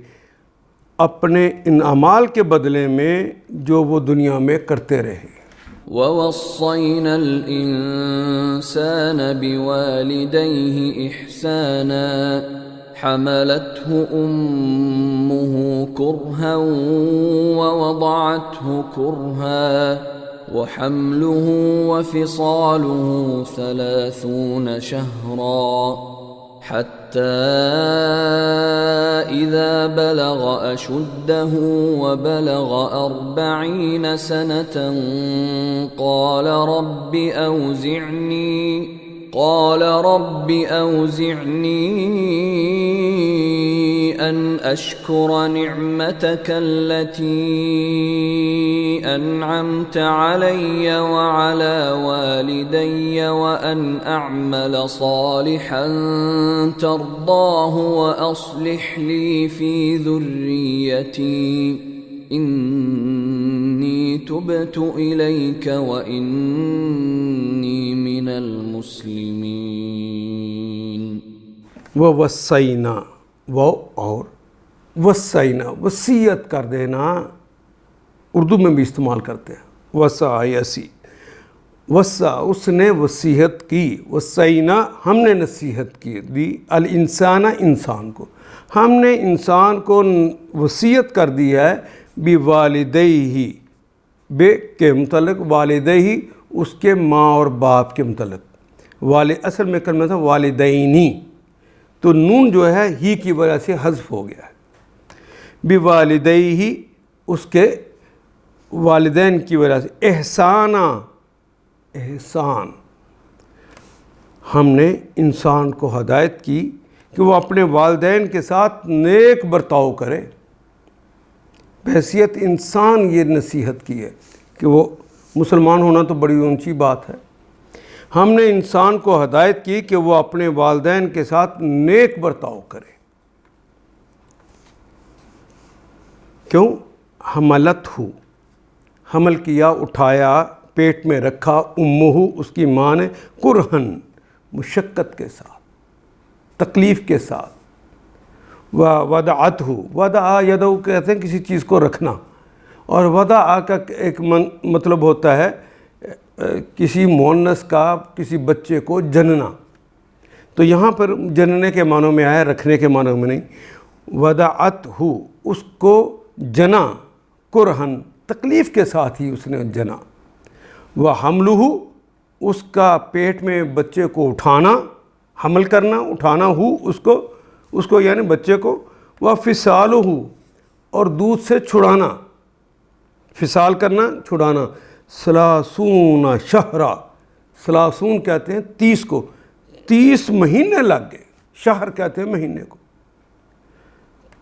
اپنے ان اعمال کے بدلے میں جو وہ دنیا میں کرتے رہے۔ وَوَصَّيْنَا الْإِنسَانَ بِوَالِدَيْهِ إِحْسَانًا حملته أمه كرها ووضعته كرها وحمله وفصاله 30 شهرا حتى إذا بلغ أشده وبلغ 40 سنة قال رب أوزعني أن أشكر نعمتك التي أنعمت علي وعلى والدي وأن أعمل صالحا ترضاه وأصلح لي في ذريتي إني تبت إليك وإني من المسلمين۔ ووصینا، وہ اور وصینا، وصیت کر دینا اردو میں بھی استعمال کرتے ہیں، وصا یسی، وصا اس نے وصیت کی، وصینا ہم نے نصیحت کی دی، الانسان انسان کو، ہم نے انسان کو وصیت کر دی ہے بوالدیہ، بے کے متعلق، والدیہ اس کے ماں اور باپ کے متعلق، اصل میں کلمہ تھا والدینی، تو نون جو ہے ہی کی وجہ سے حذف ہو گیا ہے، بوالدیہ اس کے والدین کی وجہ سے، احسان ہم نے انسان کو ہدایت کی کہ وہ اپنے والدین کے ساتھ نیک برتاؤ کرے، بحیثیت انسان یہ نصیحت کی ہے کہ وہ مسلمان ہونا تو بڑی اونچی بات ہے، ہم نے انسان کو ہدایت کی کہ وہ اپنے والدین کے ساتھ نیک برتاؤ کرے۔ کیوں؟ حملت ہو، حمل کیا، اٹھایا، پیٹ میں رکھا، امہ اس کی ماں نے، کرہن مشقت کے ساتھ، تکلیف کے ساتھ، وَوَضَعَتْهُ، وَضَعَ یدہ کہتے ہیں کسی چیز کو رکھنا، اور وضع کا ایک مطلب ہوتا ہے کسی مؤنث کا کسی بچے کو جننا، تو یہاں پر جننے کے معنوں میں آیا، رکھنے کے معنوں میں نہیں، وَضَعَتْهُ اس کو جنا، کرہن تکلیف کے ساتھ ہی اس نے جنا، وَحَمْلُهُ اس کا پیٹ میں بچے کو اٹھانا، حمل کرنا، اٹھانا ہو اس کو یعنی بچے کو، وَفِصَالُهُ اور دودھ سے چھڑانا، فصال کرنا، چھڑانا، 30 شہرا، 30 کہتے ہیں 30 کو، 30 مہینے لگ گئے، شہر کہتے ہیں مہینے کو،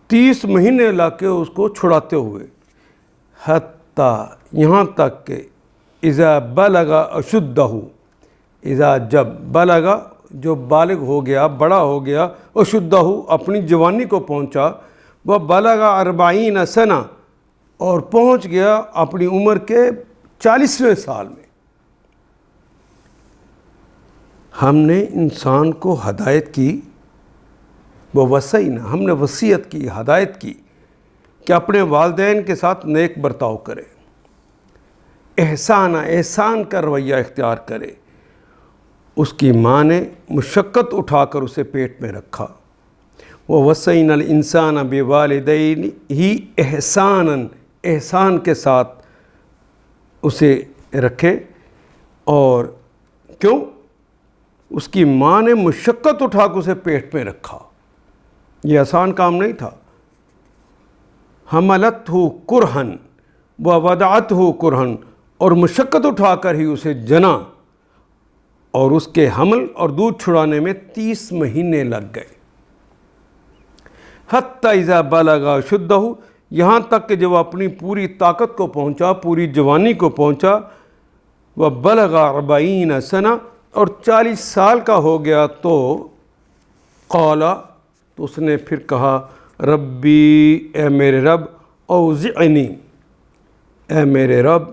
30 مہینے لگ کے اس کو چھڑاتے ہوئے، حتیٰ یہاں تک کہ اذا بلغ اشدہ، اذا جب بلغ جو بالغ ہو گیا، بڑا ہو گیا، اشدہ اپنی جوانی کو پہنچا، وہ بلغ 40 سنہ اور پہنچ گیا اپنی عمر کے 40ویں سال میں، ہم نے انسان کو ہدایت کی، وہ وصینا ہم نے وصیت کی، ہدایت کی کہ اپنے والدین کے ساتھ نیک برتاؤ کرے، احسان کا رویہ اختیار کرے، اس کی ماں نے مشقت اٹھا کر اسے پیٹ میں رکھا، وَوَصَّيْنَا الْإِنسَانَ بِوَالِدَيْهِ احساناً، احسان کے ساتھ اسے رکھے، اور کیوں؟ اس کی ماں نے مشقت اٹھا کر اسے پیٹ میں رکھا، یہ آسان کام نہیں تھا، حملتہ کرہن ووضعتہ کرہن، اور مشقت اٹھا کر ہی اسے جنا، اور اس کے حمل اور دودھ چھڑانے میں 30 مہینے لگ گئے، حتیٰ اذا بلغ اشدہ یہاں تک کہ جب اپنی پوری طاقت کو پہنچا، پوری جوانی کو پہنچا، وبلغ 40 سنہ اور 40 سال کا ہو گیا، تو قال تو اس نے پھر کہا ربی اے میرے رب، اوزعنی اے میرے رب،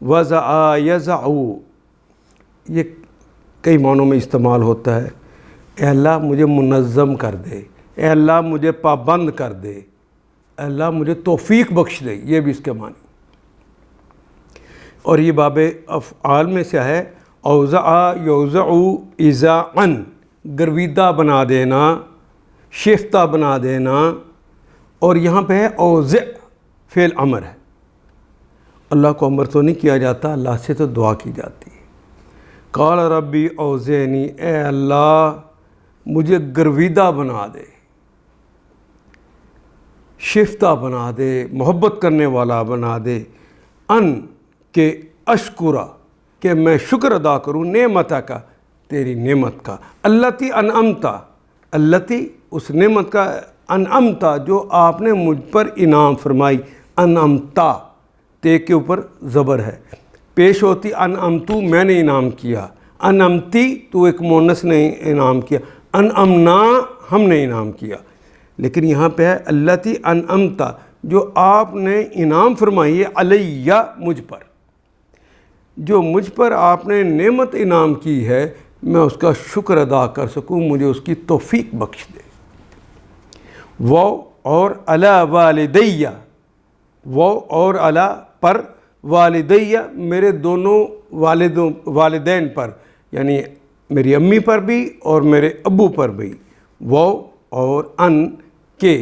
وضع یضع یہ کئی معنوں میں استعمال ہوتا ہے، اے اللہ مجھے منظم کر دے، اے اللہ مجھے پابند کر دے، اے اللہ مجھے توفیق بخش دے، یہ بھی اس کے معنی۔ اور یہ باب افعال میں سے ہے، اوزع یوزع ایزاعا، گرویدہ بنا دینا، شیفتہ بنا دینا، اور یہاں پہ ہے اوزع، فعل امر ہے۔ اللہ کو امر تو نہیں کیا جاتا، اللہ سے تو دعا کی جاتی ہے۔ قال ربی اوزعنی، اے اللہ مجھے گرویدہ بنا دے، شیفتہ بنا دے، محبت کرنے والا بنا دے، ان کہ اشکرہ، کہ میں شکر ادا کروں، نعمتہ کا، تیری نعمت کا، اللتی انعمتا، اللتی اس نعمت کا، انعمتا جو آپ نے مجھ پر انعام فرمائی، انعمتا تے کے اوپر زبر ہے، پیش ہوتی انعمتو میں نے انعام کیا، انعمتی تو ایک مونس نے انعام کیا، انعمنا ہم نے انعام کیا، لیکن یہاں پہ ہے اللتی انعمتا جو آپ نے انعام فرمائی ہے، علیہ مجھ پر، جو مجھ پر آپ نے نعمت انعام کی ہے میں اس کا شکر ادا کر سکوں، مجھے اس کی توفیق بخش دے۔ وہ اور علی والدیہ، وہ اور علی پر، والدیہ میرے دونوں والدین پر، یعنی میری امی پر بھی اور میرے ابو پر بھی، وہ اور ان کے،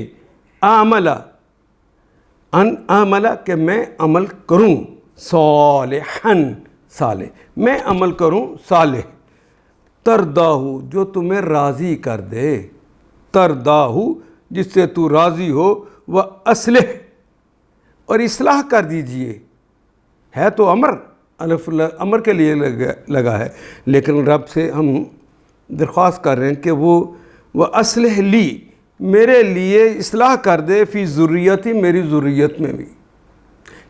عملہ، ان عملہ کہ میں عمل کروں، صالحاً صالح، میں عمل کروں صالح، ترداہ جو تمہیں راضی کر دے، ترداہ جس سے تو راضی ہو، وہ اصلح اور اصلاح کر دیجئے، ہے تو امر، الف امر کے لیے لگا ہے، لیکن رب سے ہم درخواست کر رہے ہیں کہ وہ اصلح لی، میرے لیے اصلاح کر دے، فی ذریتی میری ذریت میں بھی،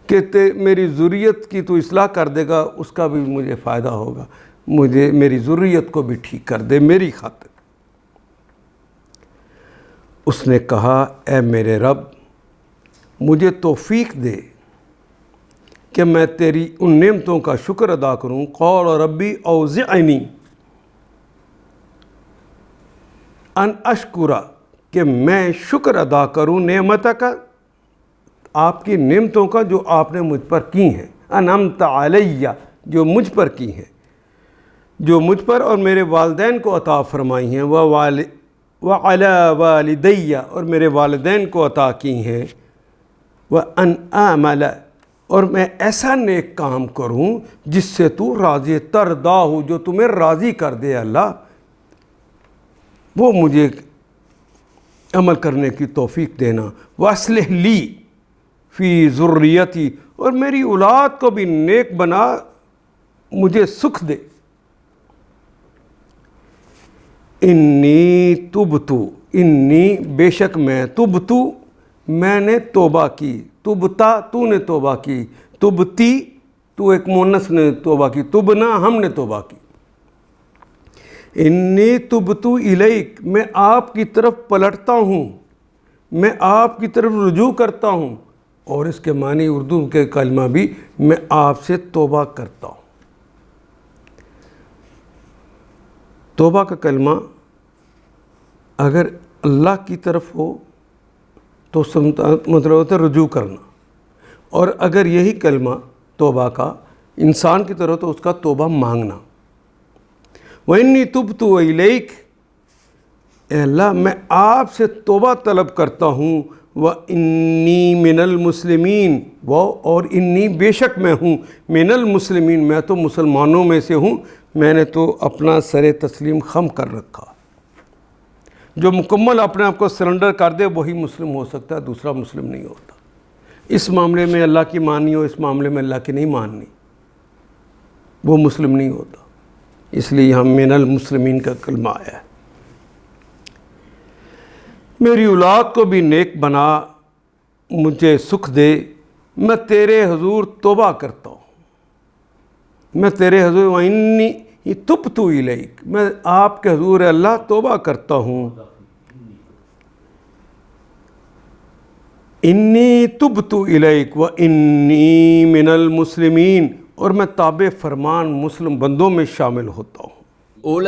کہ میری ذریت کی تو اصلاح کر دے گا اس کا بھی مجھے فائدہ ہوگا، مجھے میری ذریت کو بھی ٹھیک کر دے میری خاطر۔ اس نے کہا اے میرے رب مجھے توفیق دے کہ میں تیری ان نعمتوں کا شکر ادا کروں۔ قال ربی اوزعنی ان اشکرا، کہ میں شکر ادا کروں نعمتہ کا، آپ کی نعمتوں کا جو آپ نے مجھ پر کی ہیں، انعمت علیہ جو مجھ پر کی ہیں، جو مجھ پر اور میرے والدین کو عطا فرمائی ہیں، وعلی والدیہ اور میرے والدین کو عطا کی ہیں، وان اعمل اور میں ایسا نیک کام کروں جس سے تو راضی ترضا ہو، جو تمہیں راضی کر دے اللہ، وہ مجھے عمل کرنے کی توفیق دینا۔ واصلح لی فی ذریتی اور میری اولاد کو بھی نیک بنا، مجھے سکھ دے۔ انی تبتو، انی بے شک میں، تبتو میں نے توبہ کی، تبتا تو نے توبہ کی، تبتی تو ایک مونس نے توبہ کی، تبنا ہم نے توبہ کی۔ انی تبتو الیک میں آپ کی طرف پلٹتا ہوں، میں آپ کی طرف رجوع کرتا ہوں، اور اس کے معنی اردو کے کلمہ بھی میں آپ سے توبہ کرتا ہوں۔ توبہ کا کلمہ اگر اللہ کی طرف ہو تو مطلب ہوتا ہے رجوع کرنا، اور اگر یہی کلمہ توبہ کا انسان کی طرف تو اس کا توبہ مانگنا۔ وَإِنِّي تُبْتُ إِلَيْكَ اے اللہ میں آپ سے توبہ طلب کرتا ہوں، وَإِنِّي مِنَ الْمُسْلِمِينَ اور انی بے شک میں ہوں، من المسلمین میں تو مسلمانوں میں سے ہوں، میں نے تو اپنا سر تسلیم خم کر رکھا۔ جو مکمل اپنے آپ کو سرنڈر کر دے وہی مسلم ہو سکتا ہے، دوسرا مسلم نہیں ہوتا۔ اس معاملے میں اللہ کی ماننی ہو، اس معاملے میں اللہ کی نہیں ماننی، وہ مسلم نہیں ہوتا۔ اس لیے ہم من المسلمین کا کلمہ آیا ہے۔ میری اولاد کو بھی نیک بنا، مجھے سکھ دے، میں تیرے حضور توبہ کرتا ہوں، میں تیرے حضور وَإِنِّي تُبْتُ إِلَيْكَ میں آپ کے حضور اللہ توبہ کرتا ہوں۔ انی تبت الیک و انی من المسلمین، اور میں تابع فرمان مسلم بندوں میں شامل ہوتا ہوں. أولئك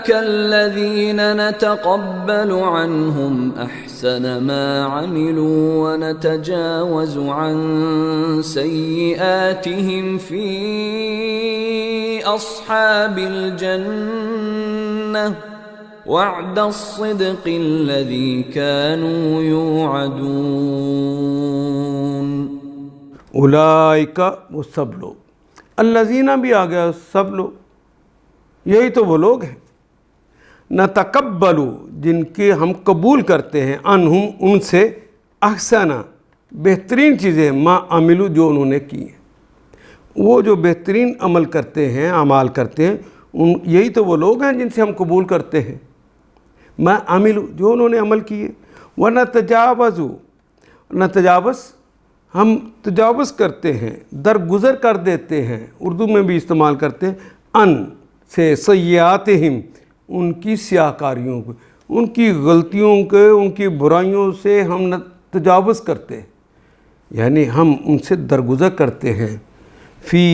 الذين نتقبل عنهم أحسن ما عملوا ونتجاوز عن سيئاتهم في أصحاب الجنة وعد الصدق الذي كانوا يوعدون. اولئک، وہ سب لوگ، الذین بھی آ گیا، سب لوگ، یہی تو وہ لوگ ہیں، نتقبل، جن کے ہم قبول کرتے ہیں، عنہم، ان سے، احسن، بہترین چیزیں، ما عملو، جو انہوں نے کی ہیں. وہ جو بہترین عمل کرتے ہیں، اعمال کرتے ہیں، یہی تو وہ لوگ ہیں جن سے ہم قبول کرتے ہیں. ما عملو، جو انہوں نے عمل کیے. ونتجاوز، نتجاوز، ہم تجاوز کرتے ہیں، درگزر کر دیتے ہیں، اردو میں بھی استعمال کرتے ہیں، ان سے، سیئاتہم، ان کی سیاہ کاریوں کو، ان کی غلطیوں کے، ان کی برائیوں سے ہم تجاوز کرتے ہیں، یعنی ہم ان سے درگزر کرتے ہیں. فی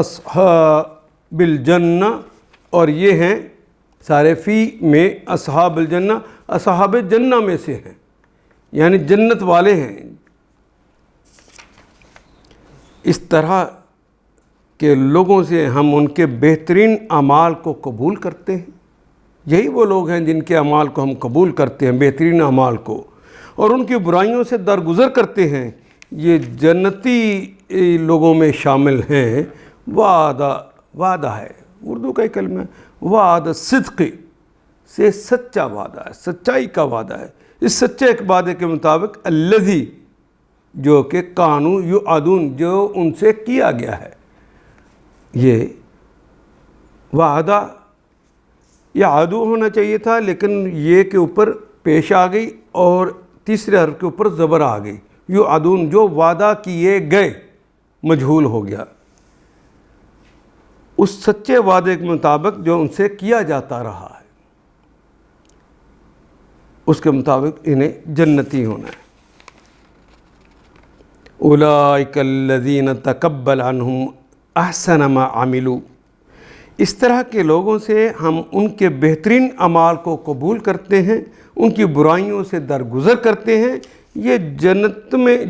اصحاب الجنہ، اور یہ ہیں سارے فی میں، اصحاب الجنہ، اصحاب جنہ میں سے ہیں، یعنی جنت والے ہیں. اس طرح کے لوگوں سے ہم ان کے بہترین اعمال کو قبول کرتے ہیں. یہی وہ لوگ ہیں جن کے اعمال کو ہم قبول کرتے ہیں، بہترین اعمال کو، اور ان کی برائیوں سے درگزر کرتے ہیں. یہ جنتی لوگوں میں شامل ہیں. وعدہ ہے، اردو کا ایک کلمہ ہے، وعد صدق سے سچا وعدہ ہے، سچائی کا وعدہ ہے. اس سچے ایک وعدے کے مطابق الذی، جو کہ کانوا یوعدون، جو ان سے کیا گیا ہے. یہ وعدہ یعدو ہونا چاہیے تھا، لیکن یہ کے اوپر پیش آ گئی اور تیسرے حرف کے اوپر زبر آ گئی. یوعدون، جو وعدہ کیے گئے، مجہول ہو گیا. اس سچے وعدے کے مطابق جو ان سے کیا جاتا رہا ہے، اس کے مطابق انہیں جنتی ہونا ہے. اولئک الذین تقبل عنہم احسن ما عملوا، اس طرح کے لوگوں سے ہم ان کے بہترین اعمال کو قبول کرتے ہیں، ان کی برائیوں سے درگزر کرتے ہیں. یہ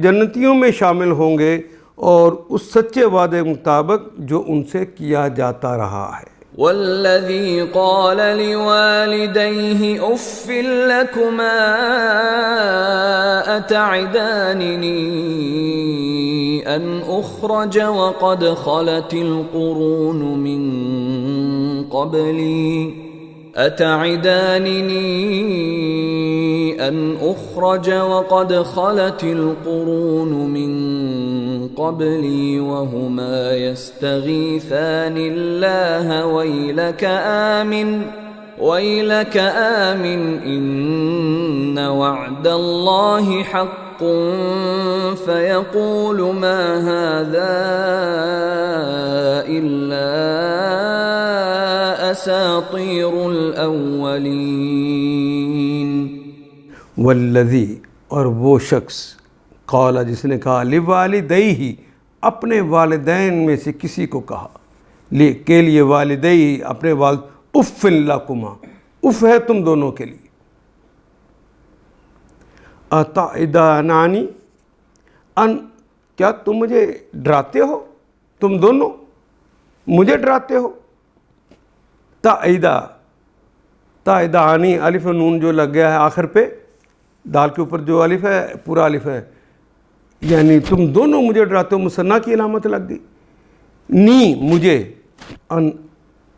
جنتیوں میں شامل ہوں گے، اور اس سچے وعدے کے مطابق جو ان سے کیا جاتا رہا ہے. والذي قال لوالديه اف لكما اتعدانني ان اخرج وقد خلت القرون من قبلي أن أخرج وقد خلت القرون من قبلي وهما يستغيثان الله ويلك آمن إن وعد الله حق فيقول ما هذا إلا اساطیر الاولین. والذی، اور وہ شخص، قال، جس نے کہا، لوالدیہ، اپنے والدین میں سے کسی کو کہا، کے لیے والدیہ، اپنے والد، اف لکما، اف ہے تم دونوں کے لیے. اتعداننی، ان، کیا تم مجھے ڈراتے ہو، تم دونوں مجھے ڈراتے ہو. تعدانی، الف و نون جو لگ گیا ہے آخر پہ، دال کے اوپر جو الف ہے پورا الف ہے، یعنی تم دونوں مجھے ڈراتے ہو، مثنیٰ کی علامت لگ گئی. نی، مجھے، ان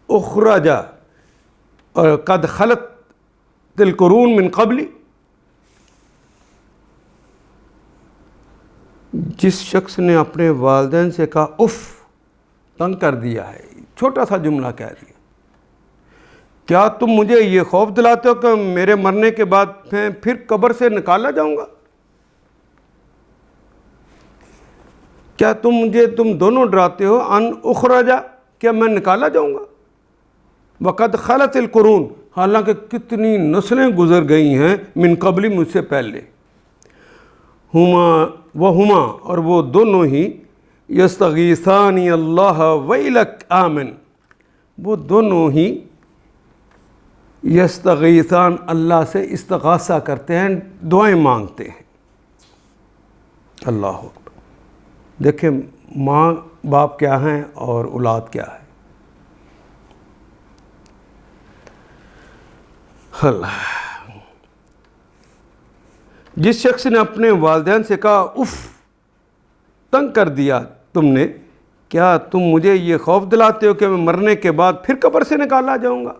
اخرجا، اور قد خلت القرون من قبلی، جس شخص نے اپنے والدین سے کہا اف، تنگ کر دیا ہے، چھوٹا سا جملہ کہہ دیا. کیا تم مجھے یہ خوف دلاتے ہو کہ میرے مرنے کے بعد میں پھر قبر سے نکالا جاؤں گا؟ کیا تم دونوں ڈراتے ہو ان اخرجا، کیا میں نکالا جاؤں گا؟ وقد خلت القرون، حالانکہ کتنی نسلیں گزر گئی ہیں من قبلی، مجھ سے پہلے، ہما اور وہ دونوں ہی یستغیثان اللہ ویلک آمن، وہ دونوں ہی یستغیثان اللہ سے استغاثہ کرتے ہیں، دعائیں مانگتے ہیں۔ اللہ اکبر۔ دیکھیں ماں باپ کیا ہیں اور اولاد کیا ہے۔ اللہ، جس شخص نے اپنے والدین سے کہا اف، تنگ کر دیا تم نے، کیا تم مجھے یہ خوف دلاتے ہو کہ میں مرنے کے بعد پھر قبر سے نکالا جاؤں گا؟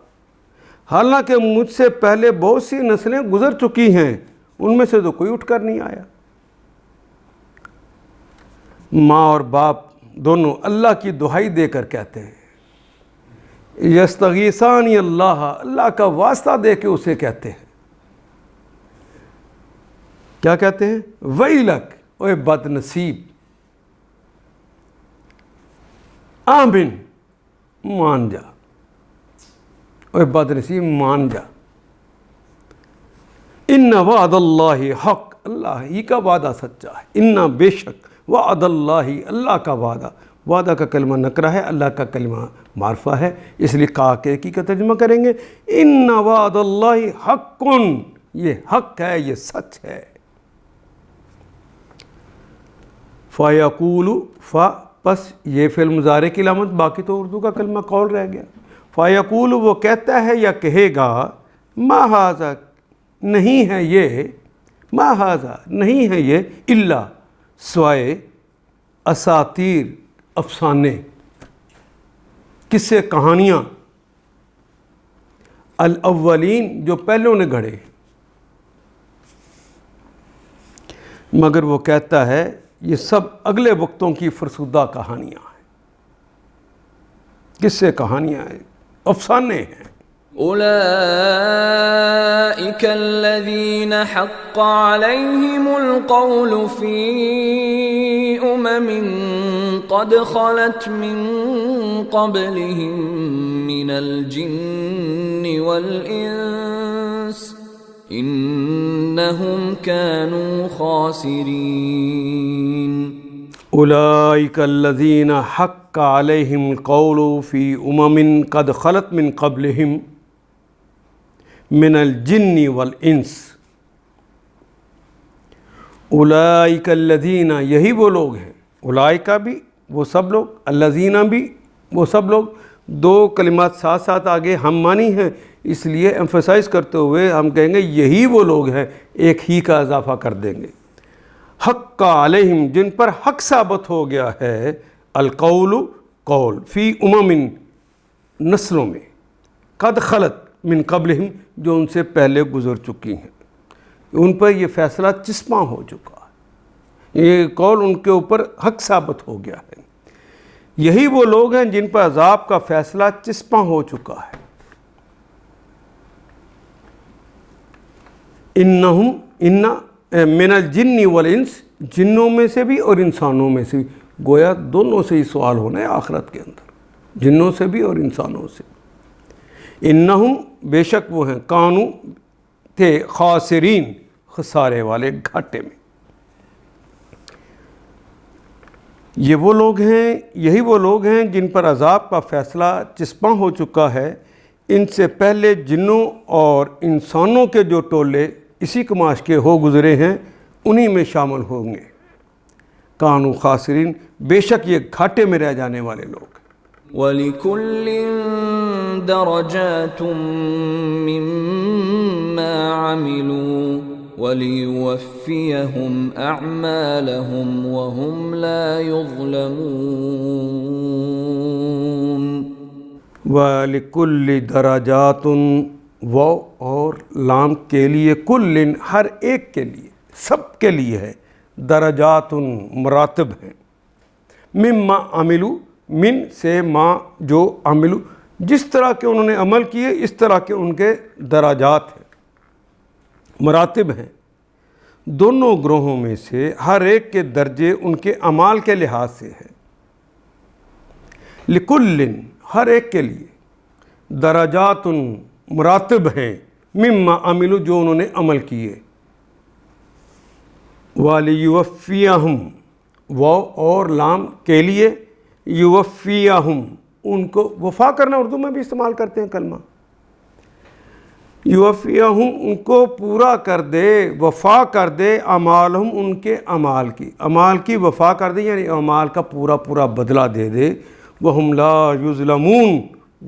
حالانکہ مجھ سے پہلے بہت سی نسلیں گزر چکی ہیں، ان میں سے تو کوئی اٹھ کر نہیں آیا۔ ماں اور باپ دونوں اللہ کی دہائی دے کر کہتے ہیں، یستغیثان اللہ، اللہ کا واسطہ دے کے اسے کہتے ہیں، کیا کہتے ہیں؟ ویلک، اوے بد نصیب، آمن، مان جا، اوے بد نصیب مان جا، ان وعد اللہ حق، اللہ ہی کا وعدہ سچا ہے، ان بے شک وعد اللہ، اللہ کا وعدہ، وعدہ کا کلمہ نکرہ ہے، اللہ کا کلمہ معرفہ ہے، اس لیے کاکے کی کا ترجمہ کریں گے، ان وعد اللہ حق، یہ حق ہے، یہ سچ ہے۔ فَيَقُولُ، پس یہ فعل مضارع کی علامت، باقی تو اردو کا کلمہ قول رہ گیا۔ فَيَقُولُ، وہ کہتا ہے یا کہے گا، ما ھذا، نہیں ہے یہ، ما ھذا، نہیں ہے یہ، الا، سوائے اساطیر، افسانے، قصے کہانیاں، الاولین، جو پہلوں نے گھڑے، مگر وہ کہتا ہے یہ سب اگلے وقتوں کی فرسودہ کہانیاں ہیں، قصے کہانیاں ہیں، افسانے ہیں۔ أولئك الذين حق عليهم القول في قد خلت من قبلهم من الجن والإنس إنهم كانوا خاسرين۔ أولئك الذين حق عليهم القول في قد خلت من قبلهم من الجن والانس۔ اولئک الذین، یہی وہ لوگ ہیں، اولئک بھی وہ سب لوگ، الذین بھی وہ سب لوگ، دو کلمات ساتھ ساتھ آگے ہم معنی ہیں، اس لیے ایمفیسائز کرتے ہوئے ہم کہیں گے یہی وہ لوگ ہیں، ایک ہی کا اضافہ کر دیں گے۔ حق علیہم، جن پر حق ثابت ہو گیا ہے، القول، قول، فی نسلوں میں، قد خلت من قبلہم، جو ان سے پہلے گزر چکی ہیں، ان پر یہ فیصلہ چسپاں ہو چکا ہے، یہ قول ان کے اوپر حق ثابت ہو گیا ہے۔ یہی وہ لوگ ہیں جن پر عذاب کا فیصلہ چسپاں ہو چکا ہے۔ انہم، من الجن والانس، جنوں میں سے بھی اور انسانوں میں سے بھی، گویا دونوں سے ہی سوال ہونا ہے آخرت کے اندر، جنوں سے بھی اور انسانوں سے۔ انہم، بے شک وہ ہیں، کانو، تھے، خاسرین، خسارے والے، گھاٹے میں۔ یہ وہ لوگ ہیں، یہی وہ لوگ ہیں جن پر عذاب کا فیصلہ چسپاں ہو چکا ہے، ان سے پہلے جنوں اور انسانوں کے جو ٹولے اسی کماش کے ہو گزرے ہیں، انہی میں شامل ہوں گے۔ کانو خاسرین، بے شک یہ گھاٹے میں رہ جانے والے لوگ۔ وَلِكُلٍّ دَرَجَاتٌ مِّمَّا عَمِلُوا وَلِيُوَفِّيَهُمْ أَعْمَالَهُمْ وَهُمْ لَا يُظْلَمُونَ۔ وَلِكُلِّ دَرَجَاتٌ، وہ اور لام کے لیے، کل، ہر ایک کے لیے، سب کے لیے ہے، درجات، مراتب ہیں، مما عملوا، من سے ما، جو عملوا، جس طرح کے انہوں نے عمل کیے اس طرح کے ان کے درجات ہیں، مراتب ہیں۔ دونوں گروہوں میں سے ہر ایک کے درجے ان کے اعمال کے لحاظ سے ہیں۔ لکل، ہر ایک کے لیے، درجات، مراتب ہیں مما عملو جو انہوں نے عمل کیے، وَلِيُوَفِّيَهُمْ واو اور لام کے لیے، یوفیہم ان کو، وفا کرنا اردو میں بھی استعمال کرتے ہیں کلمہ، یوفیہم ان کو پورا کر دے، وفا کر دے، اعمالہم ان کے اعمال کی، اعمال کی وفا کر دے یعنی اعمال کا پورا پورا بدلہ دے دے، وہم لا یظلمون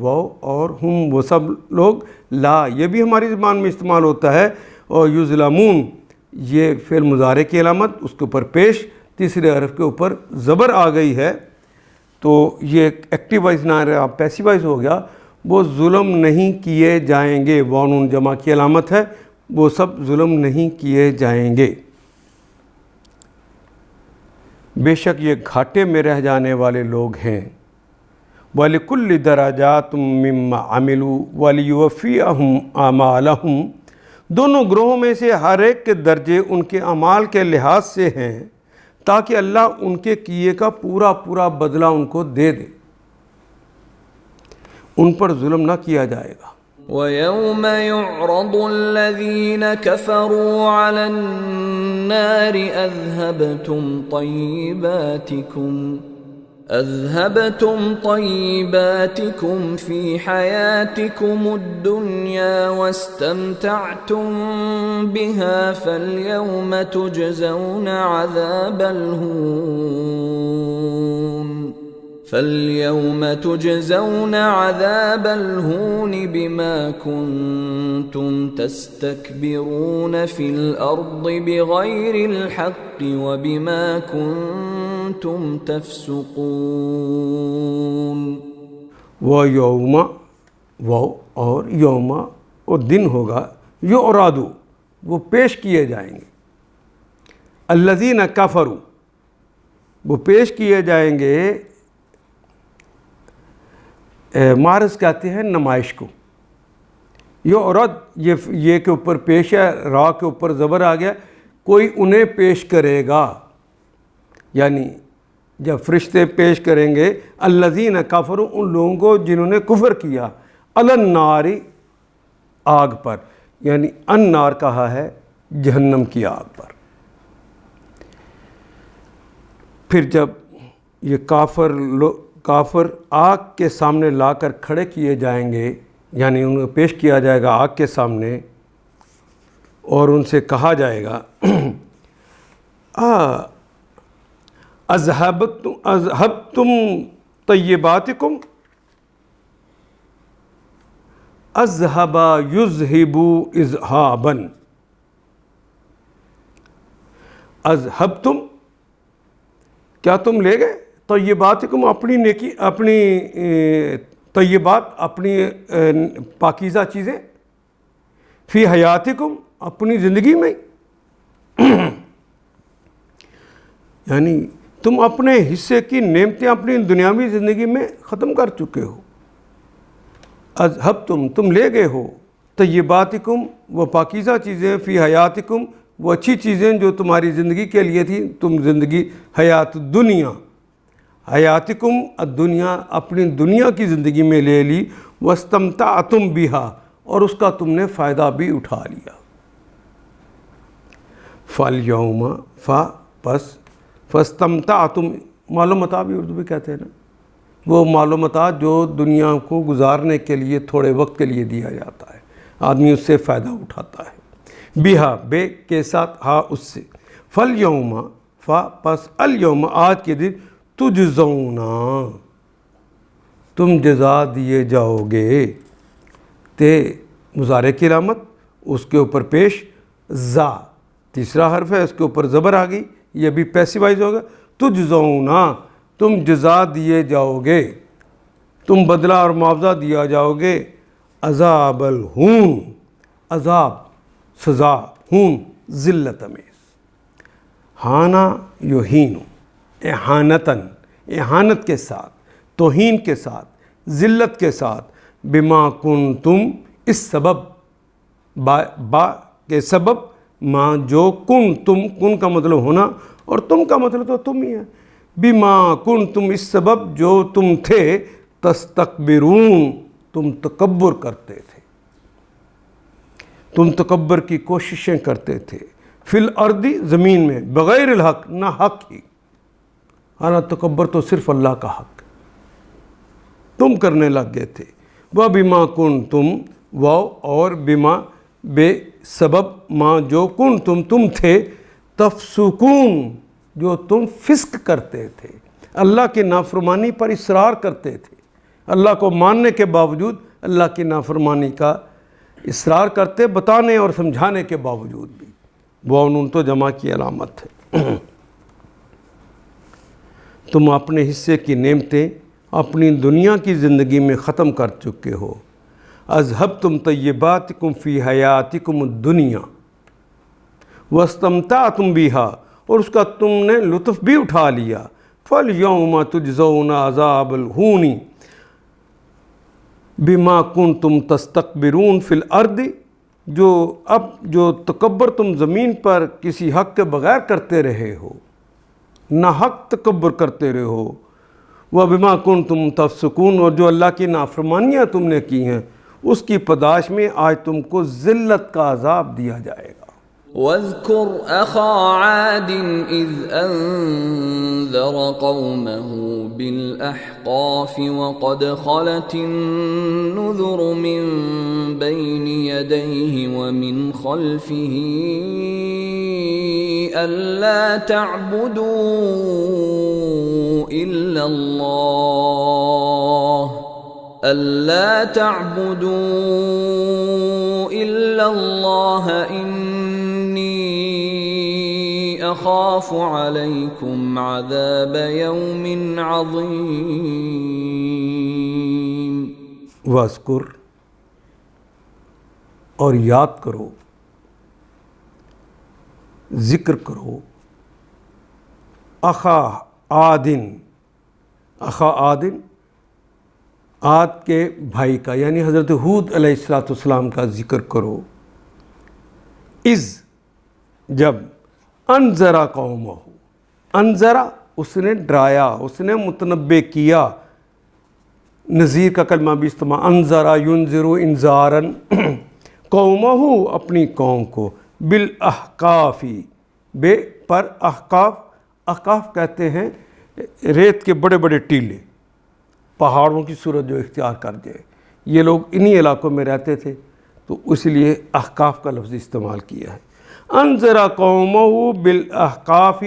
واو اور ہم وہ سب لوگ، لا یہ بھی ہماری زبان میں استعمال ہوتا ہے، اور یظلمون یہ فعل مضارع کی علامت، اس کے اوپر پیش تیسرے حرف کے اوپر زبر آ گئی ہے، تو یہ ایکٹیو وائز نہ رہا پیسیو وائز ہو گیا، وہ ظلم نہیں کیے جائیں گے، وہ نون جمع کی علامت ہے، وہ سب ظلم نہیں کیے جائیں گے، بے شک یہ گھاٹے میں رہ جانے والے لوگ ہیں، وَلِكُلِّ دَرَجَاتٌ مِّمَّا عَمِلُوا وَلِيُوَفِّيَهُمْ أَعْمَالَهُمْ دونوں گروہوں میں سے ہر ایک کے درجے ان کے اعمال کے لحاظ سے ہیں تاکہ اللہ ان کے کیے کا پورا پورا بدلہ ان کو دے دے، ان پر ظلم نہ کیا جائے گا۔ وَيَوْمَ يُعْرَضُ الَّذِينَ كَفَرُوا عَلَى النَّارِ أَذْهَبْتُمْ طَيِّبَاتِكُمْ فِي حَيَاتِكُمُ الدُّنْيَا وَاسْتَمْتَعْتُمْ بِهَا فَالْيَوْمَ تُجْزَوْنَ عَذَابَ الْهُونِ بِمَا كُنْتُمْ تَسْتَكْبِرُونَ فِي الْأَرْضِ بِغَيْرِ الْحَقِّ وَبِمَا كُنْتُمْ تَفْسُقُونَ۔ وَيَوْمَ وہ اور یوم اور دن ہوگا، یعرض وہ پیش کیے جائیں گے، الذین کفروا وہ پیش کیے جائیں گے، معرض کہتے ہیں نمائش کو، یعرض یہ کے اوپر پیش ہے، را کے اوپر زبر آ گیا، کوئی انہیں پیش کرے گا، یعنی جب فرشتے پیش کریں گے الذین کفروا ان لوگوں کو جنہوں نے کفر کیا، علی النار آگ پر، یعنی النار کہا ہے جہنم کی آگ پر۔ پھر جب یہ کافر آگ کے سامنے لا کر کھڑے کیے جائیں گے، یعنی ان کو پیش کیا جائے گا آگ کے سامنے، اور ان سے کہا جائے گا اذهبتم طیباتکم، اذهب یذهب اذهابا، اذهبتم کیا تم لے گئے، طیباتکم اپنی نیکی، اپنی طیبات اپنی پاکیزہ چیزیں، فی حیاتکم اپنی زندگی میں، یعنی تم اپنے حصے کی نعمتیں اپنی دنیاوی زندگی میں ختم کر چکے ہو، اذہبتم تم لے گئے ہو، طیباتکم وہ پاکیزہ چیزیں، فی حیاتکم وہ اچھی چیزیں جو تمہاری زندگی کے لیے تھیں، تم زندگی حیات دنیا، حیاتکم الدنیا اپنی دنیا کی زندگی میں لے لی، واستمتعتم بہا اور اس کا تم نے فائدہ بھی اٹھا لیا، فالیوم پس فاستمتعتم، مال و متاع بھی اردو میں کہتے ہیں نا، وہ مال و متاع جو دنیا کو گزارنے کے لیے تھوڑے وقت کے لیے دیا جاتا ہے، آدمی اس سے فائدہ اٹھاتا ہے، بہا بے کے ساتھ ہا اس سے، فالیوم پس الیوم آج کے دن تجزونا تم جزا دیے جاؤ گے، تے مضارع کی علامت، اس کے اوپر پیش زا تیسرا حرف ہے، اس کے اوپر زبر آ گئی، یہ بھی پیسیوائز ہوگا، تجزونا تم جزا دیے جاؤ گے، تم بدلہ اور معاوضہ دیا جاؤ گے، عذاب الہون عذاب سزا، ہون ذلت امیز، ہانا یہین احانتاً احانت کے ساتھ، توہین کے ساتھ، ذلت کے ساتھ، بما کنتم اس سبب با کے سبب، ما جو کنتم کن کا مطلب ہونا اور تم کا مطلب تو تم ہی ہے، بما کنتم اس سبب جو تم تھے، تستکبرون تم تکبر کرتے تھے، تم تکبر کی کوششیں کرتے تھے، فی الارض زمین میں، بغیر الحق نہ حق ہی، حالانکہ تکبر تو صرف اللہ کا حق تم کرنے لگ گئے تھے۔ وَبِمَا كُنْتُمْ واو اور بما بے سبب ما جو کنتم تم تھے، تفسقون جو تم فسق کرتے تھے، اللہ کی نافرمانی پر اصرار کرتے تھے، اللہ کو ماننے کے باوجود اللہ کی نافرمانی کا اصرار کرتے، بتانے اور سمجھانے کے باوجود بھی۔ واو نون تو جمع کی علامت ہے۔ تم اپنے حصے کی نعمتیں اپنی دنیا کی زندگی میں ختم کر چکے ہو۔ اذہبتم طیباتکم فی حیاتکم الدنیا واستمتعتم بہا، اور اس کا تم نے لطف بھی اٹھا لیا۔ فالیوم تجزون عذاب الہون بما کنتم تستکبرون فی الارض، جو تکبر تم زمین پر کسی حق کے بغیر کرتے رہے ہو، نہ حق تکبر کرتے رہے ہو، وَبِمَا كُنْتُمْ تَفْسُقُونَ، اور جو اللہ کی نافرمانیاں تم نے کی ہیں اس کی پاداش میں آج تم کو ذلت کا عذاب دیا جائے گا۔ واذكر أخا عاد إذ أنذر قومه بالأحقاف وقد خلت النذر من بين يديه ومن خلفه ألا تعبدوا إلا الله إني أخاف عليكم عذاب يوم عظيم۔ واذکر اور یاد کرو، ذکر کرو، اخا عادن، اخا عادن عاد کے بھائی کا یعنی حضرت ہود علیہ السلام کا ذکر کرو۔ اذ جب انذرا قومہ، انذرا اس نے ڈرایا، اس نے متنبع کیا، نذیر کا کلمہ بھی استعمال، انذرا ینذر انذارا قومہ اپنی قوم کو، بالاحقاف بے پر احقاف، احقاف کہتے ہیں ریت کے بڑے بڑے ٹیلے، پہاڑوں کی صورت جو اختیار کر جائے، یہ لوگ انہی علاقوں میں رہتے تھے تو اس لیے احقاف کا لفظ استعمال کیا ہے۔ انذرا قومہ بالاحقاف،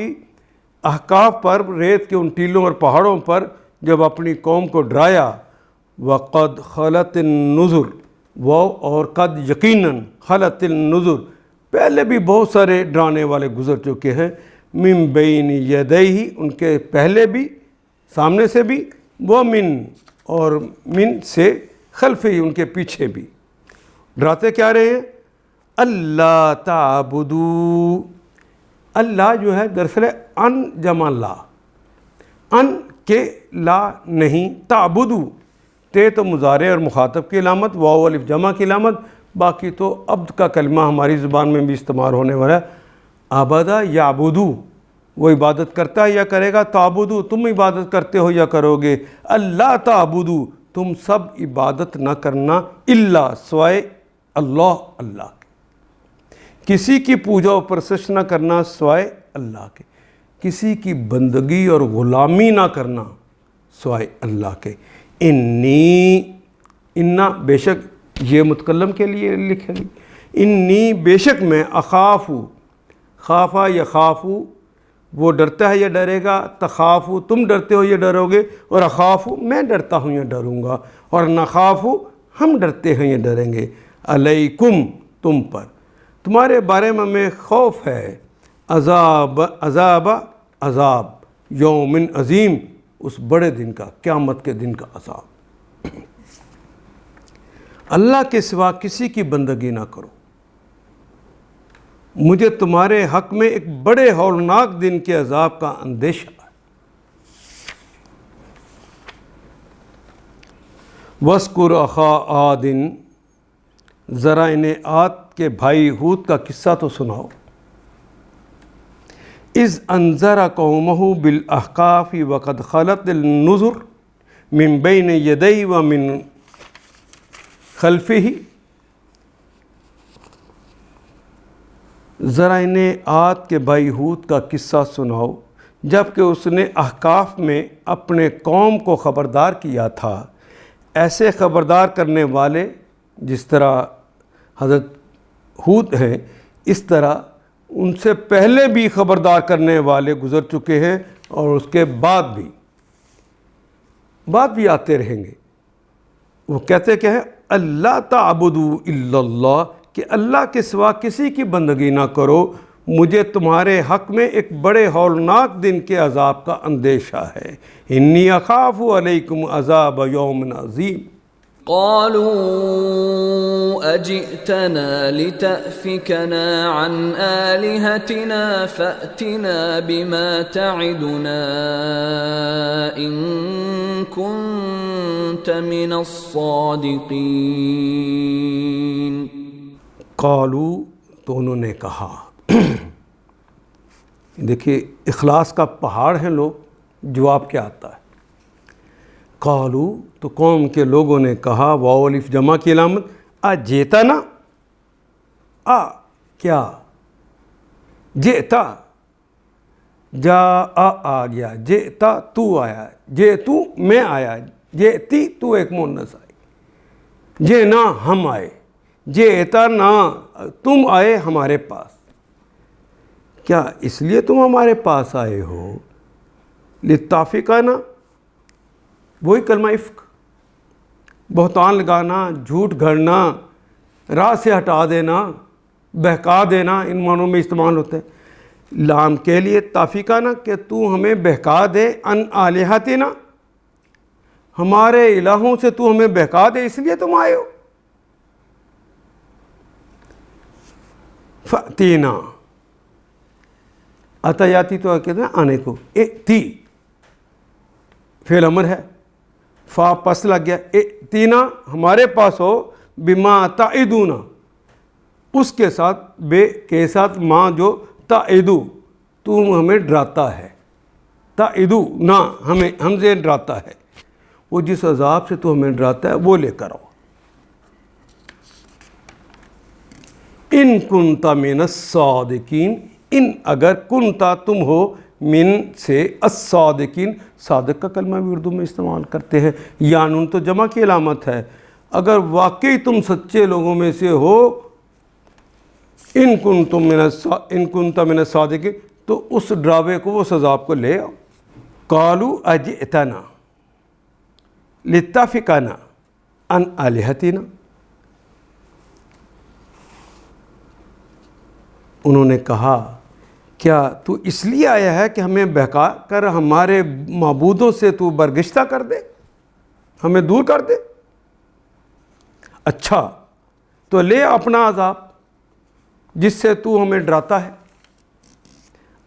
احقاف پر ریت کے ان ٹیلوں اور پہاڑوں پر جب اپنی قوم کو ڈرایا، وقد خلت النذر، وہ اور قد یقیناً خلت النذر، پہلے بھی بہت سارے ڈرانے والے گزر چکے ہیں، من بین یدیہ ان کے پہلے بھی سامنے سے بھی، وہ من اور من سے خلف ہی ان کے پیچھے بھی۔ ڈراتے کیا رہے ہیں؟ اللہ تعبدو، اللہ جو ہے دراصل ان جمع لا، ان کے لا نہیں، تعبدو تے تو مضارع اور مخاطب کی علامت، واو الف جمع کی علامت، باقی تو عبد کا کلمہ ہماری زبان میں بھی استعمال ہونے والا ہے۔ عبدہ یعبدو، وہ عبادت کرتا ہے یا کرے گا، تعبدو تم عبادت کرتے ہو یا کرو گے، اللہ تعبدو تم سب عبادت نہ کرنا، الا سوائے اللہ، اللہ کے، کسی کی پوجا و پرستش نہ کرنا سوائے اللہ کے، کسی کی بندگی اور غلامی نہ کرنا سوائے اللہ کے۔ انی، انا بے شک یہ متکلم کے لیے لکھے گی، انی بے شک میں، اخافو خافا یخافو وہ ڈرتا ہے یا ڈرے گا، تخافو تم ڈرتے ہو یا ڈرو گے، اور اخافو میں ڈرتا ہوں یا ڈروں گا، اور نخافو ہم ڈرتے ہیں یا ڈریں گے، علیکم تم پر، تمہارے بارے میں ہمیں خوف ہے، عذاب یوم عظیم، اس بڑے دن کا، قیامت کے دن کا عذاب۔ اللہ کے سوا کسی کی بندگی نہ کرو، مجھے تمہارے حق میں ایک بڑے ہولناک دن کے عذاب کا اندیشہ ہے۔ وَاذْكُرْ أَخَا عَادٍ، ذرا انہیں عاد کے بھائی ہود کا قصہ تو سناؤ۔ اذ انذر قومہ بالاحقاف وقد خلت النذر من بین یدیہ ومن خلفہ، ذرا انہیں عاد کے بھائی ہود کا قصہ سناؤ جب کہ اس نے احقاف میں اپنے قوم کو خبردار کیا تھا۔ ایسے خبردار کرنے والے جس طرح حضرت ہود ہیں، اس طرح ان سے پہلے بھی خبردار کرنے والے گزر چکے ہیں اور اس کے بعد بھی آتے رہیں گے۔ وہ کہتے کہ ہیں اللہ تعبدوا الا اللہ، کہ اللہ کے سوا کسی کی بندگی نہ کرو، مجھے تمہارے حق میں ایک بڑے ہولناک دن کے عذاب کا اندیشہ ہے۔ انی اخاف علیکم عذاب یوم عظیم۔ قالوا اجئتنا لتأفكنا عن آلهتنا فأتنا بما تعدنا إن كنت من الصادقين۔ قالوا، تو انہوں نے کہا، دیکھیے اخلاص کا پہاڑ ہیں لوگ، جواب کیا آتا ہے؟ قالو، تو قوم کے لوگوں نے کہا، واو الف جمع کی علامت، اجئتنا، کیا جئتا، جا آ گیا، جئتا تو آیا، جئتو میں آیا، جئتی تو ایک مؤنث آئی، جئنا ہم آئے، جئتا نا تم آئے ہمارے پاس۔ کیا اس لیے تم ہمارے پاس آئے ہو؟ لتافقنا، وہی کلمہ افک، بہتان لگانا، جھوٹ گھڑنا، راہ سے ہٹا دینا، بہکا دینا، ان معنوں میں استعمال ہوتے ہیں۔ لام کے لیے تافقنا، کہ تو ہمیں بہکا دے، ان آلہتنا، ہمارے الہوں سے تو ہمیں بہکا دے، اس لیے تم آئے ہو۔ فأتینا، اتیاتی تو کہتے ہیں آنے کو، تی فعل امر ہے، فا پس لگ گیا، ائتینا ہمارے پاس ہو، بما تعدونا، اس کے ساتھ، بے کے ساتھ ماں جو تعدو، تو ہمیں ڈراتا ہے، تعدو نا ہم سے ڈراتا ہے، وہ جس عذاب سے تو ہمیں ڈراتا ہے وہ لے کر آؤ۔ ان کنت من الصادقین، ان اگر کنتا تم ہو، من سے الصادقین، صادق کا کلمہ بھی اردو میں استعمال کرتے ہیں، یا نون تو جمع کی علامت ہے، اگر واقعی تم سچے لوگوں میں سے ہو، ان کنت من الصادقین، تو اس ڈراوے کو، اس عذاب کو لے آؤ۔ قالوا اجئتنا لتافقنا عن آلہتنا، انہوں نے کہا کیا تو اس لیے آیا ہے کہ ہمیں بہکا کر ہمارے معبودوں سے تو برگشتہ کر دے، ہمیں دور کر دے؟ اچھا تو لے اپنا عذاب جس سے تو ہمیں ڈراتا ہے،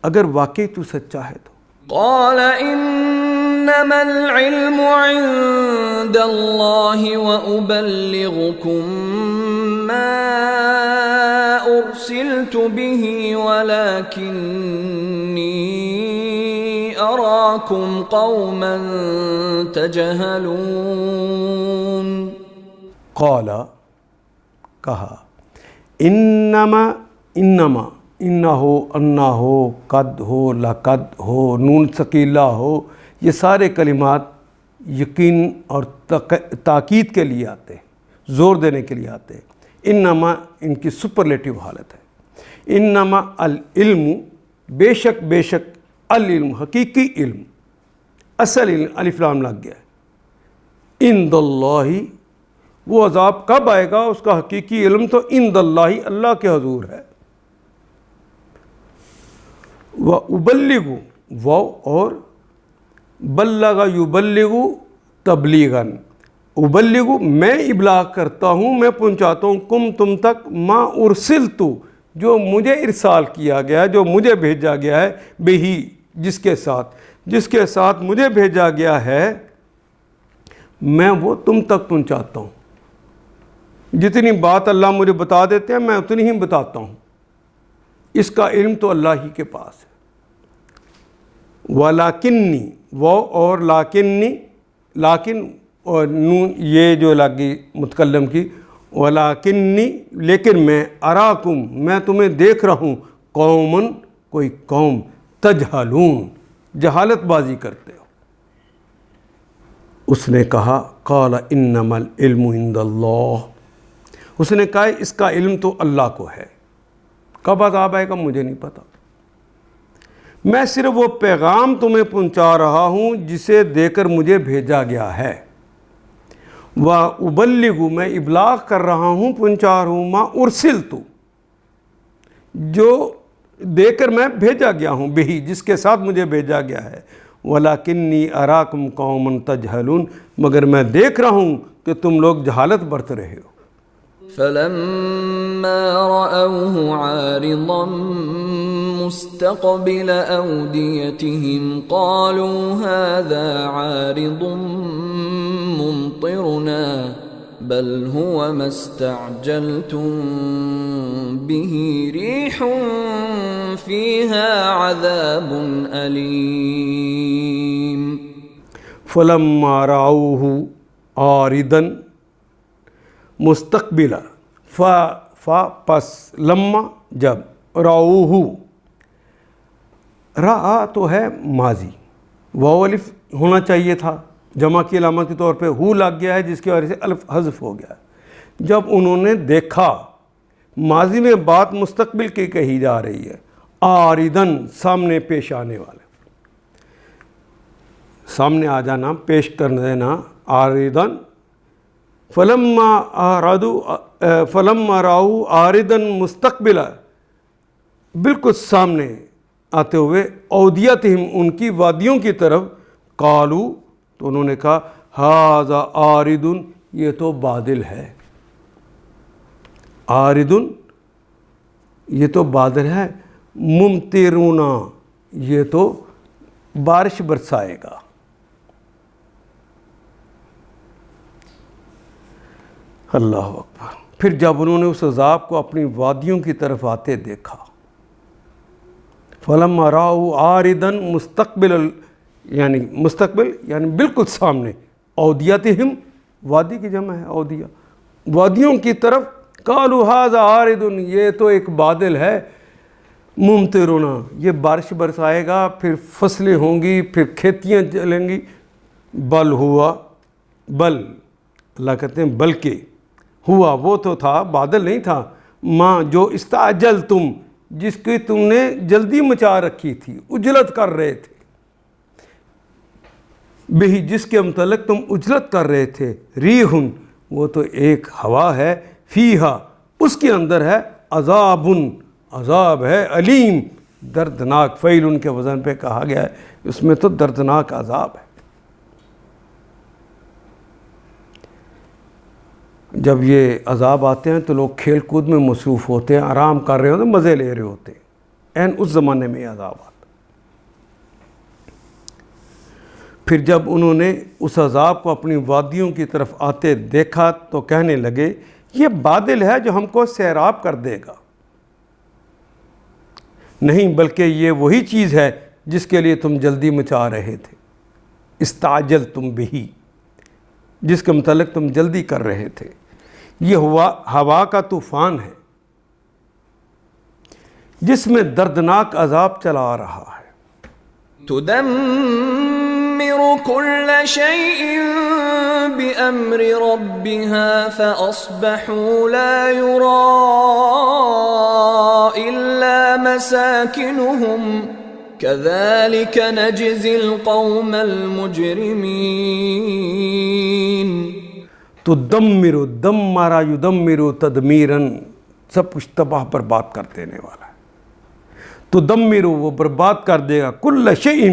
اگر واقعی تو سچا ہے تو۔ قال انما العلم عند الله وابلغكم ما ارسلت به ولكني اراكم قوما تجهلون۔ قال، کہا، انما انہ ہو، انا ہو، قد ہو، لقد ہو، نون ثقیلہ ہو، یہ سارے کلمات یقین اور تاکید کے لیے آتے ہیں، زور دینے کے لیے آتے ہیں۔ انما ان کی سپرلیٹیو حالت ہے۔ انما العلم، بے شک العلم، حقیقی علم، اصل علم، الف لام لگ گیا ہے، عند اللہ، وہ عذاب کب آئے گا اس کا حقیقی علم تو عند اللہ، اللہ کے حضور ہے۔ وَأُبَلِّغُ، واو اور بلغ یبلغ تبلیغاً، ابلغ میں ابلاغ کرتا ہوں، میں پہنچاتا ہوں، کم تم تک، ما ارسلت، جو مجھے ارسال کیا گیا ہے، جو مجھے بھیجا گیا ہے، بہی، جس کے ساتھ مجھے بھیجا گیا ہے، میں وہ تم تک پہنچاتا ہوں۔ جتنی بات اللہ مجھے بتا دیتے ہیں میں اتنی ہی بتاتا ہوں، اس کا علم تو اللہ ہی کے پاس ہے۔ وَلَكِنِّي، وہ اور لیکن اور نون یہ جو لگی متکلم کی، ولاکنی لیکن میں اراکم میں تمہیں دیکھ رہا ہوں قومن کوئی قوم تجہلون جہالت بازی کرتے ہو. اس نے کہا قال انما العلم عند اللہ، اس نے کہا اس کا علم تو اللہ کو ہے، کب عذاب آئے گا مجھے نہیں پتا، میں صرف وہ پیغام تمہیں پہنچا رہا ہوں جسے دے کر مجھے بھیجا گیا ہے. وَأُبَلِّغُ میں ابلاغ کر رہا ہوں، پہنچا رہا ہوں، ما ارسلت جو دے کر میں بھیجا گیا ہوں، بہی جس کے ساتھ مجھے بھیجا گیا ہے. وَلَكِنِّي أَرَاكُمْ قَوْمًا تَجْهَلُونَ مگر میں دیکھ رہا ہوں کہ تم لوگ جہالت برت رہے ہو. فَلَمَّا رَأَوْهُ عَارِضًا مُسْتَقْبِلَ أَوْدِيَتِهِمْ قَالُوا هَذَا عَارِضٌ مُمْطِرُنَا بَلْ هُوَ مَا اسْتَعْجَلْتُمْ بِهِ رِيحٌ فِيهَا عَذَابٌ أَلِيمٌ. فَلَمَّا رَأَوْهُ عَارِضًا مستقبلا پس لما جب رعوہ رعا تو ہے ماضی، واو الف ہونا چاہیے تھا، جمع کی علامت کے طور پہ ہو لگ گیا ہے جس کی وجہ سے الف حذف ہو گیا. جب انہوں نے دیکھا، ماضی میں بات مستقبل کی کہی جا رہی ہے، عارضاً سامنے پیش آنے والے، سامنے آ جانا، پیش کر دینا، عارضاً. فلما راؤ عارضاً مستقبلا بالکل سامنے آتے ہوئے، اودیتہم ان کی وادیوں کی طرف، قالو تو انہوں نے کہا ھذا عارض یہ تو بادل ہے، عارض یہ تو بادل ہے، ممطرنا یہ تو بارش برسائے گا. اللہ اکبر. پھر جب انہوں نے اس عذاب کو اپنی وادیوں کی طرف آتے دیکھا، فلما راؤ عارضاً مستقبل یعنی بالکل سامنے، اودیتہم وادی کی جمع ہے اودیہ، وادیوں کی طرف، قالوا ھذا عارض یہ تو ایک بادل ہے، ممطرنا یہ بارش برسائے گا، پھر فصلیں ہوں گی، پھر کھیتیاں چلیں گی. بل ہوا، بل اللہ کہتے ہیں بلکہ ہوا وہ تو تھا، بادل نہیں تھا، ماں جو استعجل تم جس کی تم نے جلدی مچا رکھی تھی، عجلت کر رہے تھے، بہی جس کے متعلق تم عجلت کر رہے تھے، ریحٌ وہ تو ایک ہوا ہے، فیہا اس کے اندر ہے، عذابٌ عذاب ہے، علیم دردناک، فعیل ان کے وزن پہ کہا گیا ہے، اس میں تو دردناک عذاب ہے. جب یہ عذاب آتے ہیں تو لوگ کھیل کود میں مصروف ہوتے ہیں، آرام کر رہے ہوتے ہیں، مزے لے رہے ہوتے ہیں، اس زمانے میں عذاب آتا. پھر جب انہوں نے اس عذاب کو اپنی وادیوں کی طرف آتے دیکھا تو کہنے لگے یہ بادل ہے جو ہم کو سیراب کر دے گا. نہیں بلکہ یہ وہی چیز ہے جس کے لیے تم جلدی مچا رہے تھے، استعجل تم بھی جس کے متعلق تم جلدی کر رہے تھے. یہ ہوا کا طوفان ہے جس میں دردناک عذاب چلا آ رہا ہے. تدمر كل شيء بأمر ربها فأصبحوا لا يرى إلا مساكنهم كذلك نجزي القوم المجرمين. تدمر دمر یدمر تدمیراً سب کچھ تباہ برباد کر دینے والا ہے. تدمر وہ برباد کر دے گا، کل شیء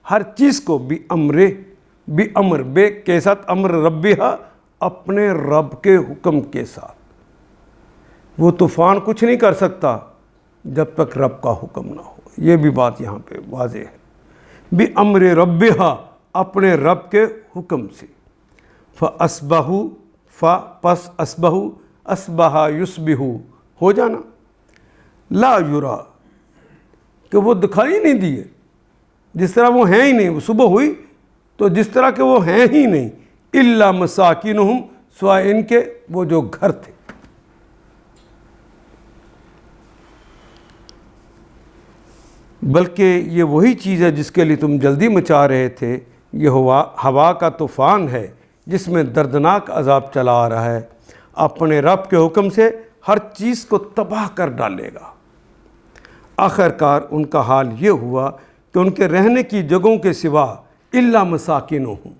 ہر چیز کو، بامر بے کے ساتھ، امر ربها اپنے رب کے حکم کے ساتھ. وہ طوفان کچھ نہیں کر سکتا جب تک رب کا حکم نہ ہو. یہ بھی بات یہاں پہ واضح ہے، بامر ربها اپنے رب کے حکم سے. فَأَصْبَحُوا پس اصبحوا اصبح یصبح ہو جانا، لا یرا کہ وہ دکھائی نہیں دیے، جس طرح وہ ہیں ہی نہیں. وہ صبح ہوئی تو جس طرح کہ وہ ہیں ہی نہیں، الا مساکنہم سوائے ان کے وہ جو گھر تھے. بلکہ یہ وہی چیز ہے جس کے لیے تم جلدی مچا رہے تھے. یہ ہوا کا طوفان ہے جس میں دردناک عذاب چلا آ رہا ہے. اپنے رب کے حکم سے ہر چیز کو تباہ کر ڈالے گا. آخر کار ان کا حال یہ ہوا کہ ان کے رہنے کی جگہوں کے سوا الا مساکنہم،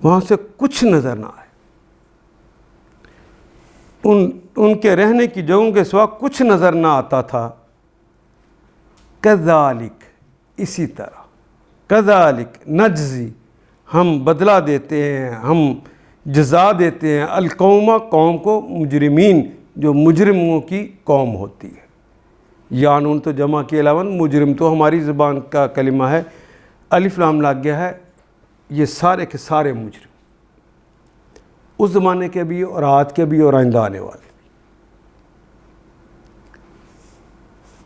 وہاں سے کچھ نظر نہ آئے. ان کے رہنے کی جگہوں کے سوا کچھ نظر نہ آتا تھا. کذالک، اسی طرح، کذالک نجزی، ہم بدلہ دیتے ہیں، ہم جزا دیتے ہیں، القوم، قوم کو، مجرمین، جو مجرموں کی قوم ہوتی ہے. یانون تو جمع کے علاوہ مجرم تو ہماری زبان کا کلمہ ہے، الف لام لگ گیا ہے. یہ سارے کے سارے مجرم، اس زمانے کے بھی اور آج کے بھی اور آئندہ آنے والے.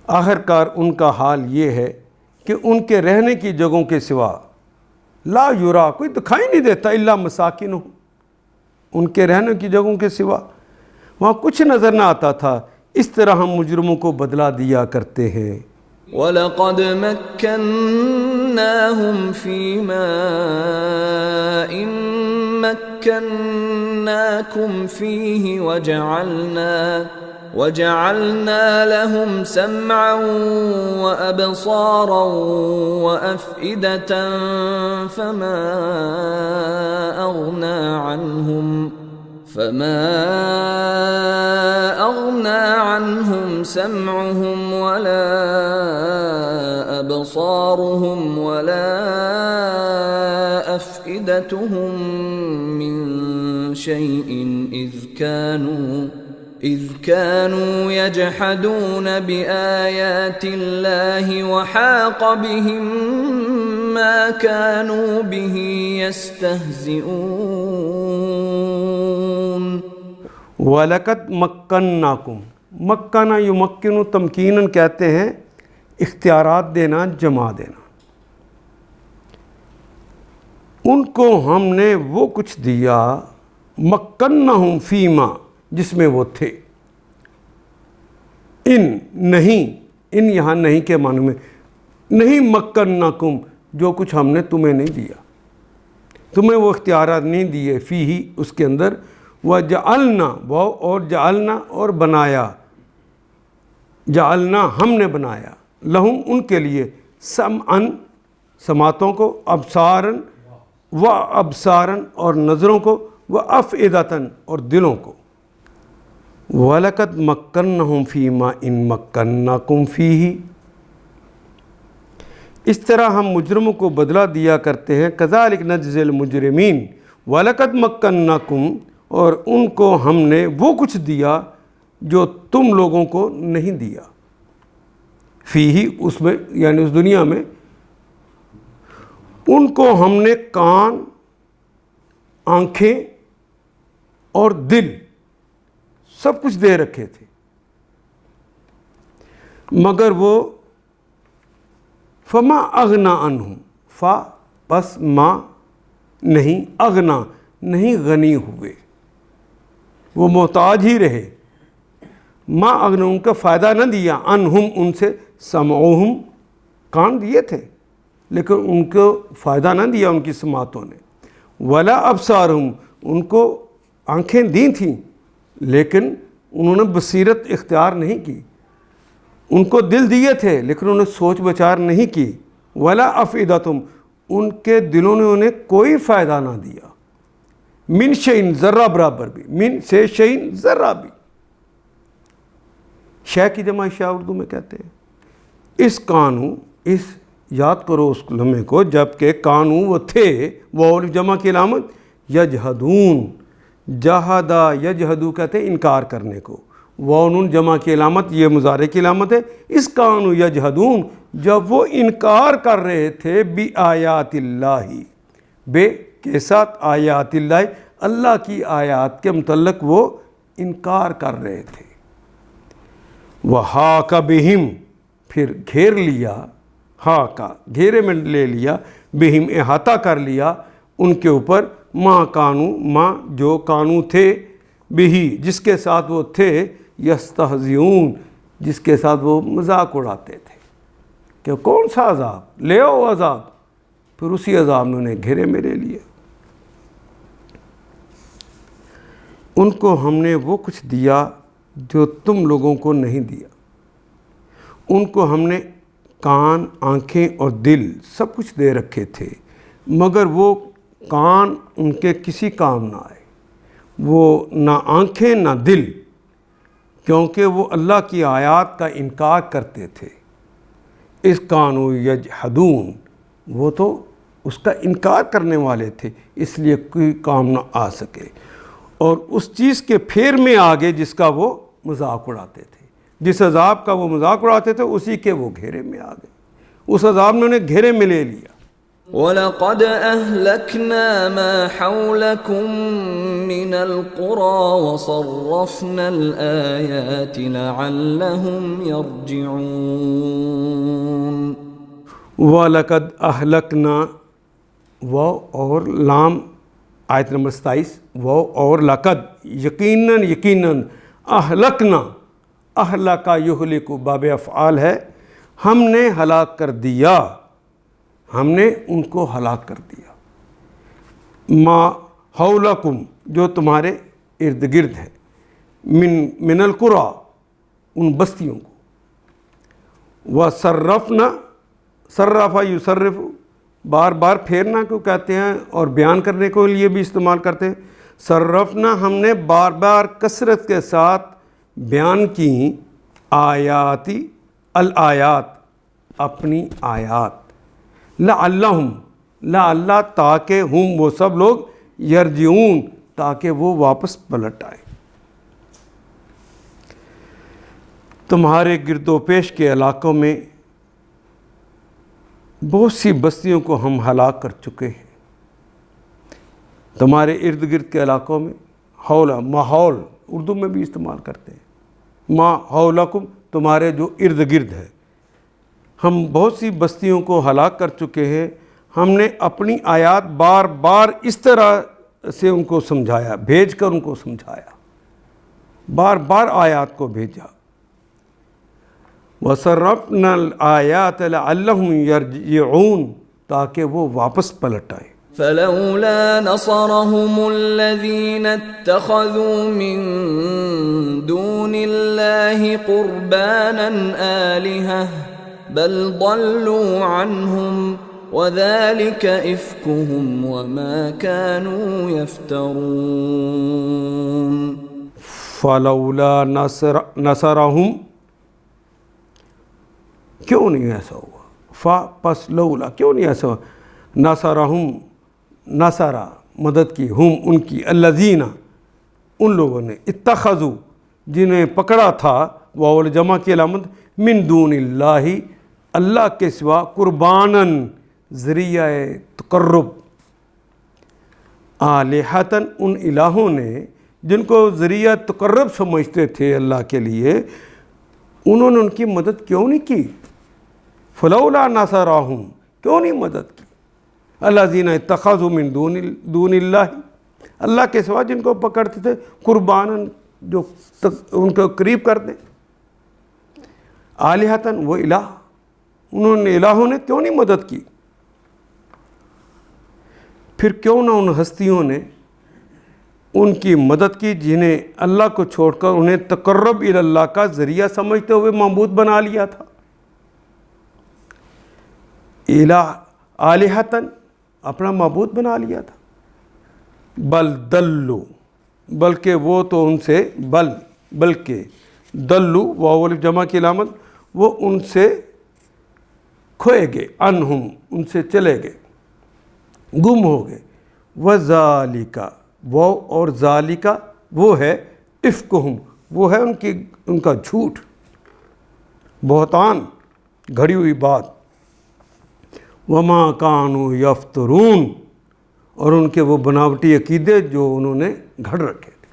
آخر کار ان کا حال یہ ہے کہ ان کے رہنے کی جگہوں کے سوا لا یرا، کوئی دکھائی نہیں دیتا، الا مساکنہم، ان کے رہنے کی جگہوں کے سوا وہاں کچھ نظر نہ آتا تھا. اس طرح ہم مجرموں کو بدلہ دیا کرتے ہیں. وَلَقَدْ مَكَّنَّاهُمْ فِي مَاءٍ مَكَّنَّاكُمْ فِيهِ وَجَعَلْنَا لَهُمْ سَمْعًا وَأَبْصَارًا وَأَفْئِدَةً فما أغنى عنهم سمعهم ولا أبصارهم ولا أفئدتهم من شيء إذ كانوا يجحدون بآيات الله وحاق بهم ما كانوا به يستهزئون. وَلَقَدْ مَكَّنَّاكُمْ، مکّنَ یمکّنُ تمکیناً کہتے ہیں اختیارات دینا، جما دینا. ان کو ہم نے وہ کچھ دیا، مکّنَّہُمْ فیما، جس میں وہ تھے. نہیں، ان یہاں نہیں کے معنی میں نہیں، مکّنَّکُمْ، جو کچھ ہم نے تمہیں نہیں دیا، تمہیں وہ اختیارات نہیں دیے. فیہ، اس کے اندر، وَجَعَلْنَا، وہ اور جعلنا اور بنایا، جعلنا ہم نے بنایا، لہم ان کے لیے، سمعاً سماعتوں کو، ابصاراً و ابصاراً اور نظروں کو، و افئدتاً اور دلوں کو. وَلَقَدْ مَكَّنَّاهُمْ فِي مَاءٍ مَكَّنَّاكُمْ فِيهِ، اس طرح ہم مجرموں کو بدلہ دیا کرتے ہیں. كَذَلِكَ نَجْزِي الْمُجْرِمِينَ. وَلَقَدْ مَكَّنَّاكُمْ، اور ان کو ہم نے وہ کچھ دیا جو تم لوگوں کو نہیں دیا. فیہ، اس میں یعنی اس دنیا میں ان کو ہم نے کان، آنکھیں اور دل سب کچھ دے رکھے تھے، مگر وہ فما اغنا عنہم، فا بس ما نہیں، اغنا نہیں، غنی ہوئے، وہ محتاج ہی رہے. ما اغنا، ان کا فائدہ نہ دیا، عنہم ان سے، سمعہم کان دیے تھے لیکن ان کو فائدہ نہ دیا ان کی سماعتوں نے. ولا ابصارہم، ان کو آنکھیں دی تھیں لیکن انہوں نے بصیرت اختیار نہیں کی. ان کو دل دیے تھے لیکن انہوں نے سوچ بچار نہیں کی. ولا افئدتہم، ان کے دلوں نے انہیں کوئی فائدہ نہ دیا. من شیء، ذرہ برابر بھی، من سے شیء، ذرہ بھی. شے کی جمع شے اردو میں کہتے ہیں. اس کانو، اس یاد کرو اس لمحے کو جب کہ کانو وہ تھے، وہ جمع کی علامت، یجہدون، جہدا یجہدو کہتے ہیں انکار کرنے کو. وَنُن جمع کی علامت، یہ مضارع کی علامت ہے. اس کانو یجہدون، جب وہ انکار کر رہے تھے، بِآیات اللہ، بے کے ساتھ، آیات اللہ، اللہ کی آیات کے متعلق وہ انکار کر رہے تھے. وَحَاقَ بِهِمْ، پھر گھیر لیا، ہاکا گھیرے میں لے لیا، بہم احاطہ کر لیا ان کے اوپر، ماں کانو ماں جو کانو تھے بہی جس کے ساتھ وہ تھے یستہزئون جس کے ساتھ وہ مذاق اڑاتے تھے کہ کون سا عذاب لے آؤ عذاب، پھر اسی عذاب نے انہیں گھیرے میں لے لیا۔ ان کو ہم نے وہ کچھ دیا جو تم لوگوں کو نہیں دیا، ان کو ہم نے کان آنکھیں اور دل سب کچھ دے رکھے تھے، مگر وہ کان ان کے کسی کام نہ آئے، وہ نہ آنکھیں نہ دل، کیونکہ وہ اللہ کی آیات کا انکار کرتے تھے۔ اس کانو یجحدون وہ تو اس کا انکار کرنے والے تھے، اس لیے کوئی کام نہ آ سکے، اور اس چیز کے پھیر میں آگے جس کا وہ مذاق اڑاتے تھے، جس عذاب کا وہ مذاق اڑاتے تھے اسی کے وہ گھیرے میں آ گئے، اس عذاب نے انہیں گھیرے میں لے لیا۔ وَلَقَدْ أَهْلَكْنَا مَا حَوْلَكُمْ مِنَ الْقُرَى وَصَرَّفْنَا الْآيَاتِ لَعَلَّهُمْ يَرْجِعُونَ۔ وَلَقَدْ أَهْلَكْنَا وہ اور لام آیت نمبر 27 وہ اور لقد یقیناً اہلکنا اہلکا یہلک باب افعال ہے، ہم نے ہلاک کر دیا، ہم نے ان کو ہلاک کر دیا، ما حولکم جو تمہارے ارد گرد ہے، من القرى ان بستیوں کو، وصرفنا صرف یصرف بار بار پھیرنا کیوں کہتے ہیں اور بیان کرنے کے لیے بھی استعمال کرتے ہیں، صرفنا ہم نے بار بار کثرت کے ساتھ بیان کی آیاتی الآیات اپنی آیات، لعلہ تاکہ ہم وہ سب لوگ یرجعون تاکہ وہ واپس پلٹ آئے۔ تمہارے گرد و پیش کے علاقوں میں بہت سی بستیوں کو ہم ہلاک کر چکے ہیں، تمہارے ارد گرد کے علاقوں میں حولا ماحول اردو میں بھی استعمال کرتے ہیں، ما حولکم تمہارے جو ارد گرد ہے، ہم بہت سی بستیوں کو ہلاک کر چکے ہیں، ہم نے اپنی آیات بار بار اس طرح سے ان کو سمجھایا، بھیج کر ان کو سمجھایا، بار بار آیات کو بھیجا۔ وَصَرَّفْنَا الْآيَاتَ لَعَلَّهُمْ يَرْجِعُونَ تاکہ وہ واپس پلٹ آئے۔ فلولا نصرهم الذين اتخذوا من دون الله قربانا آلهة بل ضلوا عنهم وذلك إفكهم وما كانوا يفترون۔ فلولا نصرهم کیوں نہیں ایسا ہوا، پس لولا کیوں نہیں ایسا ہوا، نصرہم نصرہ مدد کی، ہم ان کی، الذین ان لوگوں نے، اتخذوا جنہیں پکڑا تھا، واو الجمع کی علامت، من دون اللہ اللہ کے سوا، قرباناً ذریعہ تقرب، آلہتاً ان الہوں نے جن کو ذریعہ تقرب سمجھتے تھے اللہ کے لیے، انہوں نے ان کی مدد کیوں نہیں کی؟ فلولا نصرہم کیوں نہیں مدد کی؟ الذین اتخذوا من دون اللہ اللہ کے سوا جن کو پکڑتے تھے، قرباناً جو ان کو قریب کر دیں، آلہتاً وہ الہ، انہوں نے الہوں نے کیوں نہیں مدد کی؟ پھر کیوں نہ ان ہستیوں نے ان کی مدد کی جنہیں اللہ کو چھوڑ کر انہیں تقرب الی اللہ کا ذریعہ سمجھتے ہوئے معبود بنا لیا تھا۔ الہ آلہتاً اپنا معبود بنا لیا تھا، بل دلو بلکہ وہ تو ان سے بلکہ دلو واو جمع کی علامت وہ ان سے کھوئے گئے، انہم ان سے چلے گئے، گم ہو گئے، وذالک وہ اور ذالک وہ ہے افکہم وہ ہے ان کا جھوٹ، بہتان گھڑی ہوئی بات، وما کانوا یفترون اور ان کے وہ بناوٹی عقیدے جو انہوں نے گھڑ رکھے تھے۔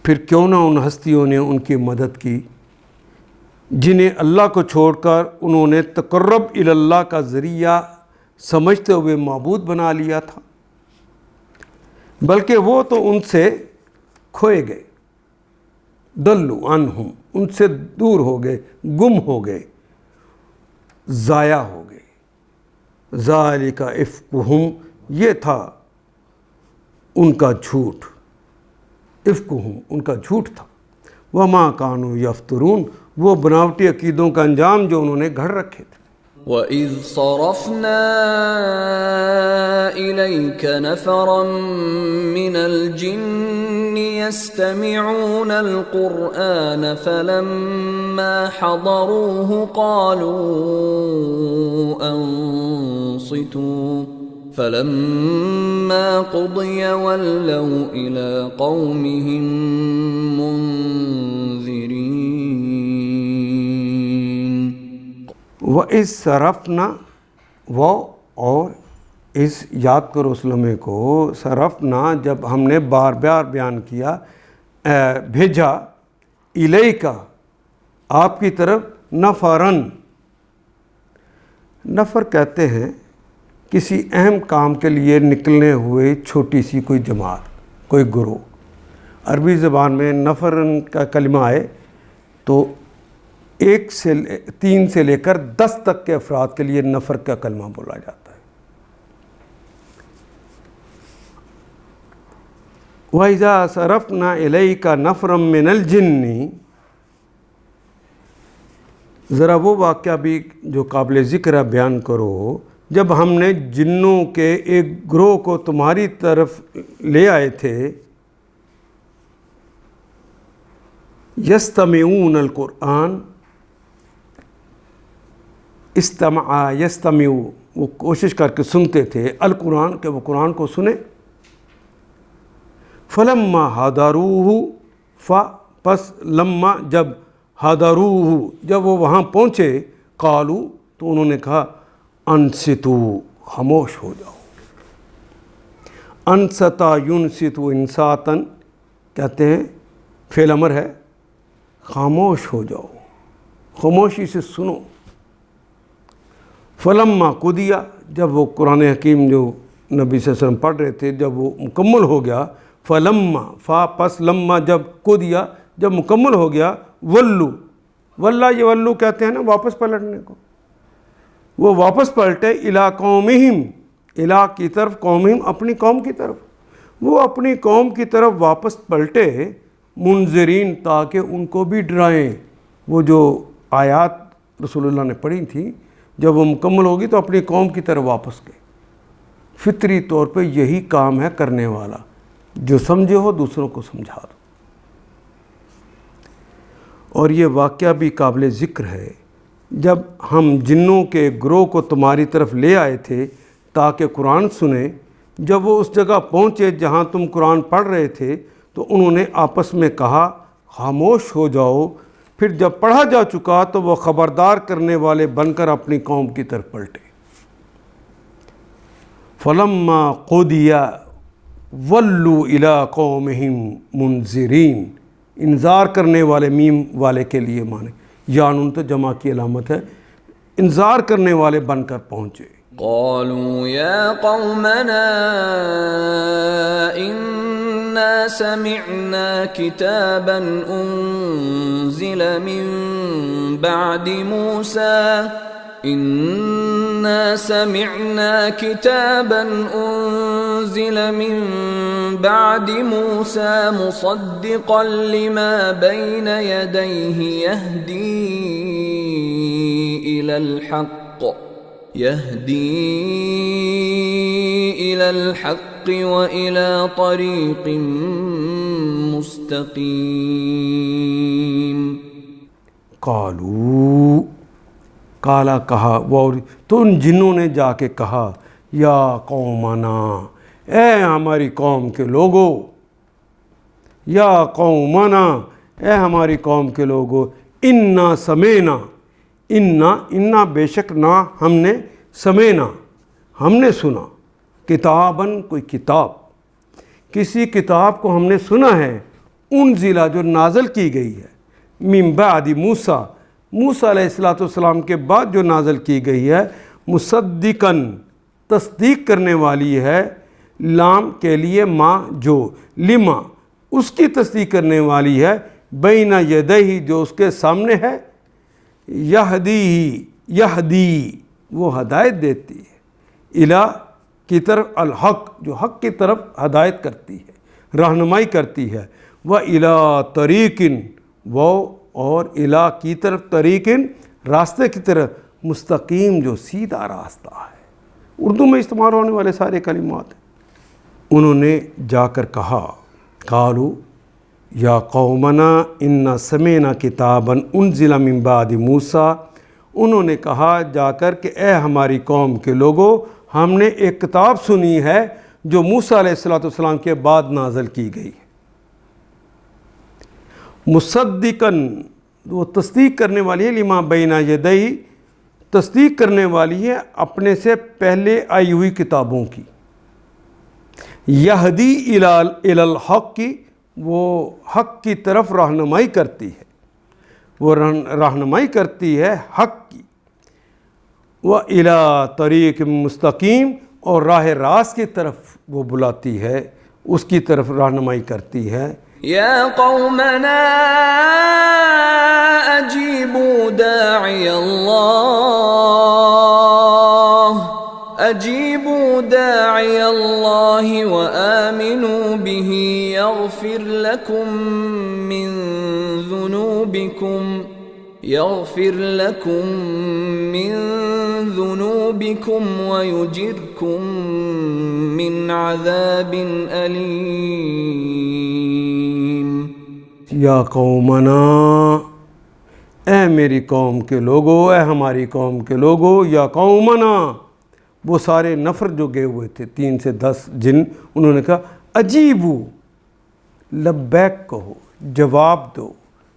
پھر کیوں نہ ان ہستیوں نے ان کی مدد کی جنہیں اللہ کو چھوڑ کر انہوں نے تقرب الی اللہ کا ذریعہ سمجھتے ہوئے معبود بنا لیا تھا۔ بلکہ وہ تو ان سے کھوئے گئے، دلو عنہم، ان سے دور ہو گئے، گم ہو گئے، ضائع ہو گئے. ذالک افکہم، یہ تھا ان کا جھوٹ، افکہم ان کا جھوٹ تھا. وما کانوا یفترون، وہ بناوٹی عقیدوں کا انجام جو انہوں نے گھڑ رکھے تھے. وَإِذْ صَرَفْنَا إِلَيْكَ نَفَرًا مِّنَ الْجِنِّ يَسْتَمِعُونَ الْقُرْآنَ فَلَمَّا حَضَرُوهُ قَالُوا أَنصِتُوا فَلَمَّا قُضِيَ وَلَّوْا إِلَىٰ قَوْمِهِم مُّنذِرِينَ. وَإِذْ صَرَفْنَا، وہ اور اس یاد کرو اس لمحے کو، صرفنا جب ہم نے بار بار بیان کیا، بھیجا، الیکا آپ کی طرف، نفرن، نفر کہتے ہیں کسی اہم کام کے لیے نکلنے ہوئے چھوٹی سی کوئی جماعت، کوئی گروہ. عربی زبان میں نفرن کا کلمہ آئے تو 3 سے لے کر 10 تک کے افراد کے لیے نفر کا کلمہ بولا جاتا ہے. وَإِذَا صَرَفْنَا إِلَيْكَ نَفْرًا مِّنَ الْجِنِّ، ذرا وہ واقعہ بھی جو قابل ذکر ہے بیان کرو، جب ہم نے جنوں کے ایک گروہ کو تمہاری طرف لے آئے تھے. یستمعون القرآن، استمع یستمع، وہ کوشش کر کے سنتے تھے، القرآن، کہ وہ قرآن کو سنیں. فلما حضروہ، پس لما جب حضروہ جب وہ وہاں پہنچے، قالو تو انہوں نے کہا انصتو، خاموش ہو جاؤ. انصتا ینصتو انصاتن کہتے ہیں، فعل امر ہے، خاموش ہو جاؤ، خاموشی سے سنو. فلما قضیا، جب وہ قرآن حکیم جو نبی صلی اللہ علیہ وسلم پڑھ رہے تھے جب وہ مکمل ہو گیا، فلما پس لما جب قضیا جب مکمل ہو گیا، ولو، واللہ یہ ولو کہتے ہیں نا واپس پلٹنے کو، وہ واپس پلٹے، الی قومہم، الی کی طرف، قومہم اپنی قوم کی طرف، وہ اپنی قوم کی طرف واپس پلٹے، منذرین تاکہ ان کو بھی ڈرائیں. وہ جو آیات رسول اللہ نے پڑھی تھی جب وہ مکمل ہوگی تو اپنی قوم کی طرف واپس گئے. فطری طور پہ یہی کام ہے کرنے والا، جو سمجھے ہو دوسروں کو سمجھا دو. اور یہ واقعہ بھی قابل ذکر ہے، جب ہم جنوں کے گروہ کو تمہاری طرف لے آئے تھے تاکہ قرآن سنیں، جب وہ اس جگہ پہنچے جہاں تم قرآن پڑھ رہے تھے تو انہوں نے آپس میں کہا خاموش ہو جاؤ. پھر جب پڑھا جا چکا تو وہ خبردار کرنے والے بن کر اپنی قوم کی طرف پلٹے. فلما قضی ولوا الی قومہم منذرین، انذار کرنے والے، میم والے کے لیے مانے، یا نون تو جمع کی علامت ہے، انذار کرنے والے بن کر پہنچے. قالوا يا قومنا إنا سمعنا كتابا أنزل من بعد موسى إنا سمعنا كتابا أنزل من بعد موسى مصدقا لما بين يديه يهدي إلى الحق وإلى طريق مستقيم. قالوا، کالا کہا، وہ تو ان جنوں نے جا کے کہا، یا قومنا، اے ہماری قوم کے لوگو، یا قومنا، اے ہماری قوم کے لوگو، انا سمینا، انا بے شک نہ ہم نے، سمینا ہم نے سنا، کتاباً کوئی کتاب، کسی کتاب کو ہم نے سنا ہے، انزلہ جو نازل کی گئی ہے، من بعد موسیٰ، موسیٰ علیہ السلام کے بعد جو نازل کی گئی ہے، مصدقاً تصدیق کرنے والی ہے، لام کے لیے ما جو، لما اس کی تصدیق کرنے والی ہے، بین یدیہ جو اس کے سامنے ہے، یہدی وہ ہدایت دیتی ہے، الی کی طرف، الحق جو حق کی طرف ہدایت کرتی ہے، رہنمائی کرتی ہے، وَإِلَىٰ طَرِيقٍ وہ اور الی کی طرف، طریقن راستے کی طرف، مستقیم جو سیدھا راستہ ہے۔ اردو میں استعمال ہونے والے سارے کلمات ہیں۔ انہوں نے جا کر کہا، قالوا یا قومنا انا سمعنا کتابا انزل من بعد موسیٰ، انہوں نے کہا جا کر کہ اے ہماری قوم کے لوگوں، ہم نے ایک کتاب سنی ہے جو موسیٰ علیہ السلام کے بعد نازل کی گئی، مصدقاً وہ تصدیق کرنے والی ہے، لما بین یدیہ تصدیق کرنے والی ہے اپنے سے پہلے آئی ہوئی کتابوں کی، یہدی الی الحق کی وہ حق کی طرف رہنمائی کرتی ہے، وہ رہنمائی کرتی ہے حق کی، وَإِلَىٰ طَرِيقٍ مستقیم اور راہ راست کی طرف وہ بلاتی ہے، اس کی طرف رہنمائی کرتی ہے۔ یا قومنا اجیبوا داعی اللہ وآمنوا به یغفر لکم من ذنوبکم ویجرکم من عذاب علیم۔ یا قومنا اے میری قوم کے لوگو، اے ہماری قوم کے لوگو، یا قومنا وہ سارے نفر جو گئے ہوئے تھے 3 سے 10 جن، انہوں نے کہا اجیبو لبیک کہو، جواب دو،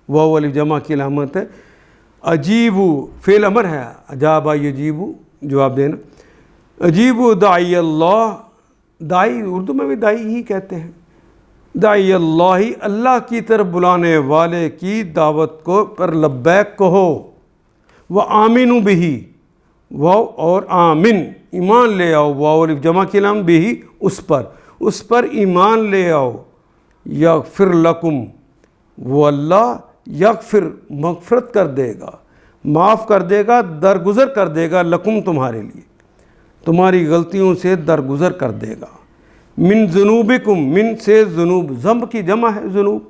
واو الف جمع کی علامت ہے، اجیبو فعل امر ہے، اجابا یجیبو جواب دینا، اجیبو داعی اللہ، داعی اردو میں بھی داعی ہی کہتے ہیں، داعی اللہ اللہ کی طرف بلانے والے کی دعوت کو پر لبیک کہو، وآمنوا بہ واو اور آمن ایمان لے آؤ، واو الف جمع کی علامت بہ اس پر ایمان لے آؤ، یغفر لکم وہ اللہ یغفر مغفرت کر دے گا، معاف کر دے گا، درگزر کر دے گا، لکم تمہارے لیے، تمہاری غلطیوں سے درگزر کر دے گا، من ذنوبکم من سے ذنوب، ذنب کی جمع ہے ذنوب،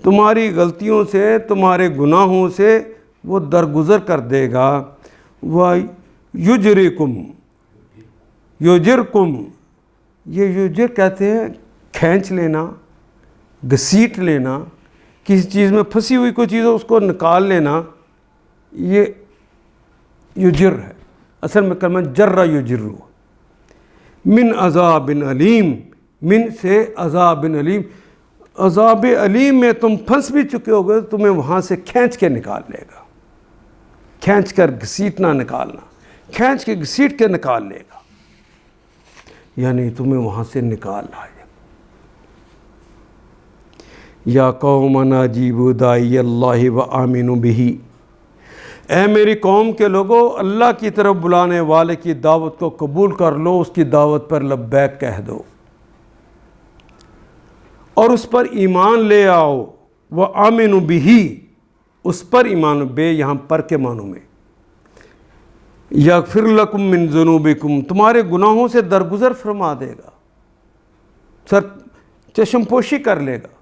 تمہاری غلطیوں سے تمہارے گناہوں سے وہ درگزر کر دے گا، وَيُجْرِكُمْ یجرکم یہ یجر کہتے ہیں کھینچ لینا، گھسیٹ لینا، کسی چیز میں پھنسی ہوئی کوئی چیز ہو اس کو نکال لینا، یہ یجر ہے، اصل میں کلمہ جرہ یجرو، من عذاب علیم، من سے عذاب علیم، عذاب علیم میں تم پھنس بھی چکے ہو گئے، تمہیں وہاں سے کھینچ کے نکال لے گا، کھینچ کر گھسیٹنا نکالنا، کھینچ کے گھسیٹ کے نکال لے گا، یعنی تمہیں وہاں سے نکال لائے گا۔ یا قومنا اجیبوا داعی اللہ وآمنوا بہ، اے میری قوم کے لوگوں، اللہ کی طرف بلانے والے کی دعوت کو قبول کر لو، اس کی دعوت پر لبیک کہہ دو اور اس پر ایمان لے آؤ، وآمنوا بہ اس پر ایمان، بے یہاں پر کے معنوں میں، یغفر لکم من ذنوبکم تمہارے گناہوں سے درگزر فرما دے گا، سر چشم پوشی کر لے گا،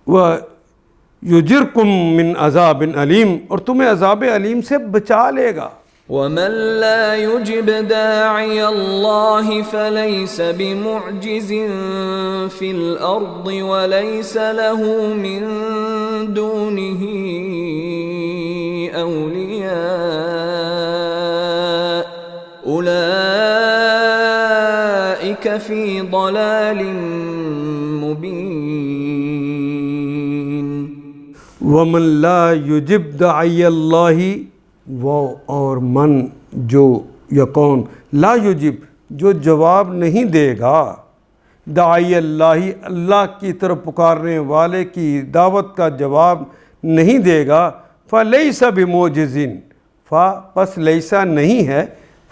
وَيُجِرْكُم مِّنْ عَذَابٍ عَلِيمٍ اور تمہیں عذاب علیم سے بچا لے گا۔ وَمَن لَّا يُجِبْ دَاعِيَ اللَّهِ فَلَيْسَ بِمُعْجِزٍ فِي الْأَرْضِ وَلَيْسَ لَهُ مِن دُونِهِ أَوْلِيَاءُ أُولَٰئِكَ فِي ضَلَالٍ مُّبِينٍ۔ وَمَن لَّا يُجِبْ دَاعِيَ اللَّهِ وہ اور من جو یا کون، لا یجب جو جواب نہیں دے گا، داعی اللہ اللہ کی طرف پکارنے والے کی دعوت کا جواب نہیں دے گا، فلیس بمعجز پس لیسا نہیں ہے،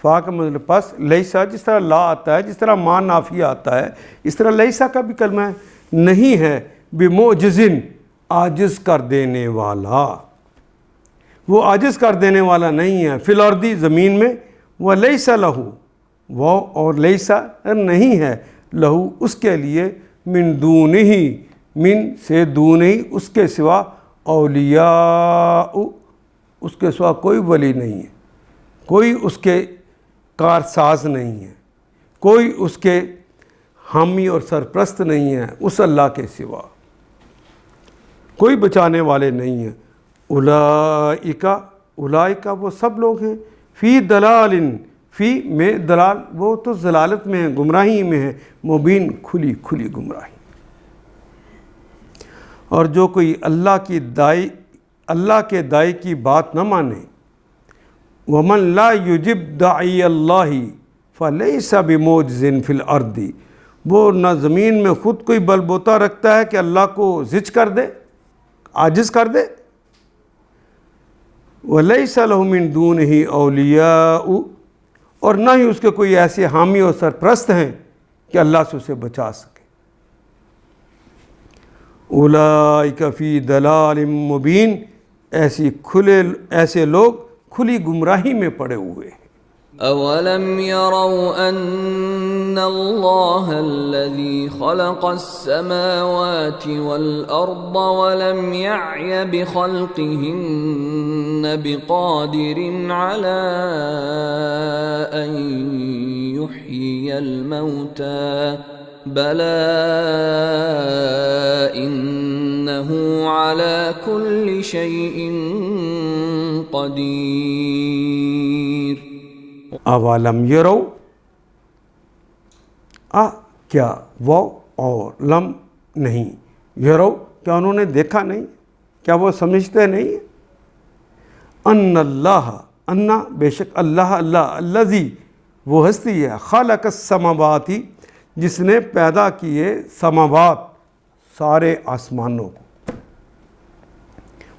فا کا مطلب پس، لیسا جس طرح لا آتا ہے، جس طرح ما نافیہ آتا ہے، اس طرح لیسا کا بھی کلمہ ہے، نہیں ہے بمعجزن، عاجز کر دینے والا، وہ عاجز کر دینے والا نہیں ہے، فی الارض زمین میں، ولیس لہو، وہ اور لیسا نہیں ہے، لہو اس کے لیے، من دونہ، من سے دون ہی اس کے سوا، اولیاء اس کے سوا کوئی ولی نہیں ہے، کوئی اس کے کارساز نہیں ہے، کوئی اس کے حامی اور سرپرست نہیں ہے اس اللہ کے سوا، کوئی بچانے والے نہیں ہیں۔ اولئک وہ سب لوگ ہیں، فی دلال، فی میں دلال، وہ تو ضلالت میں ہیں، گمراہی میں ہیں، مبین کھلی کھلی گمراہی۔ اور جو کوئی اللہ کے داعی کی بات نہ مانے، ومن لا یجب داعی اللہ فلیس بمعجز فی الارض، وہ نہ زمین میں خود کوئی بل بوتا رکھتا ہے کہ اللہ کو زج کر دے، عاجز کر دے، ولیس لہ من دونہ اولیاء، اور نہ ہی اس کے کوئی ایسے حامی اور سرپرست ہیں کہ اللہ سے اسے بچا سکے۔ اولئک فی دلال مبین، ایسے لوگ کھلی گمراہی میں پڑے ہوئے ہیں۔ اولم يروا ان اللہ الذی خلق السماوات والارض ولم يعی بخلقهن بقادر على ان يحيي الموتى بلى انه على كل شيء قدیر۔ اولم یرو، کیا، وہ اور لم نہیں، یرو کیا انہوں نے دیکھا نہیں، کیا وہ سمجھتے نہیں، ان اللہ، ان بے شک اللہ، الذی وہ ہستی ہے، خلق السماوات جس نے پیدا کیے سماوات سارے آسمانوں کو،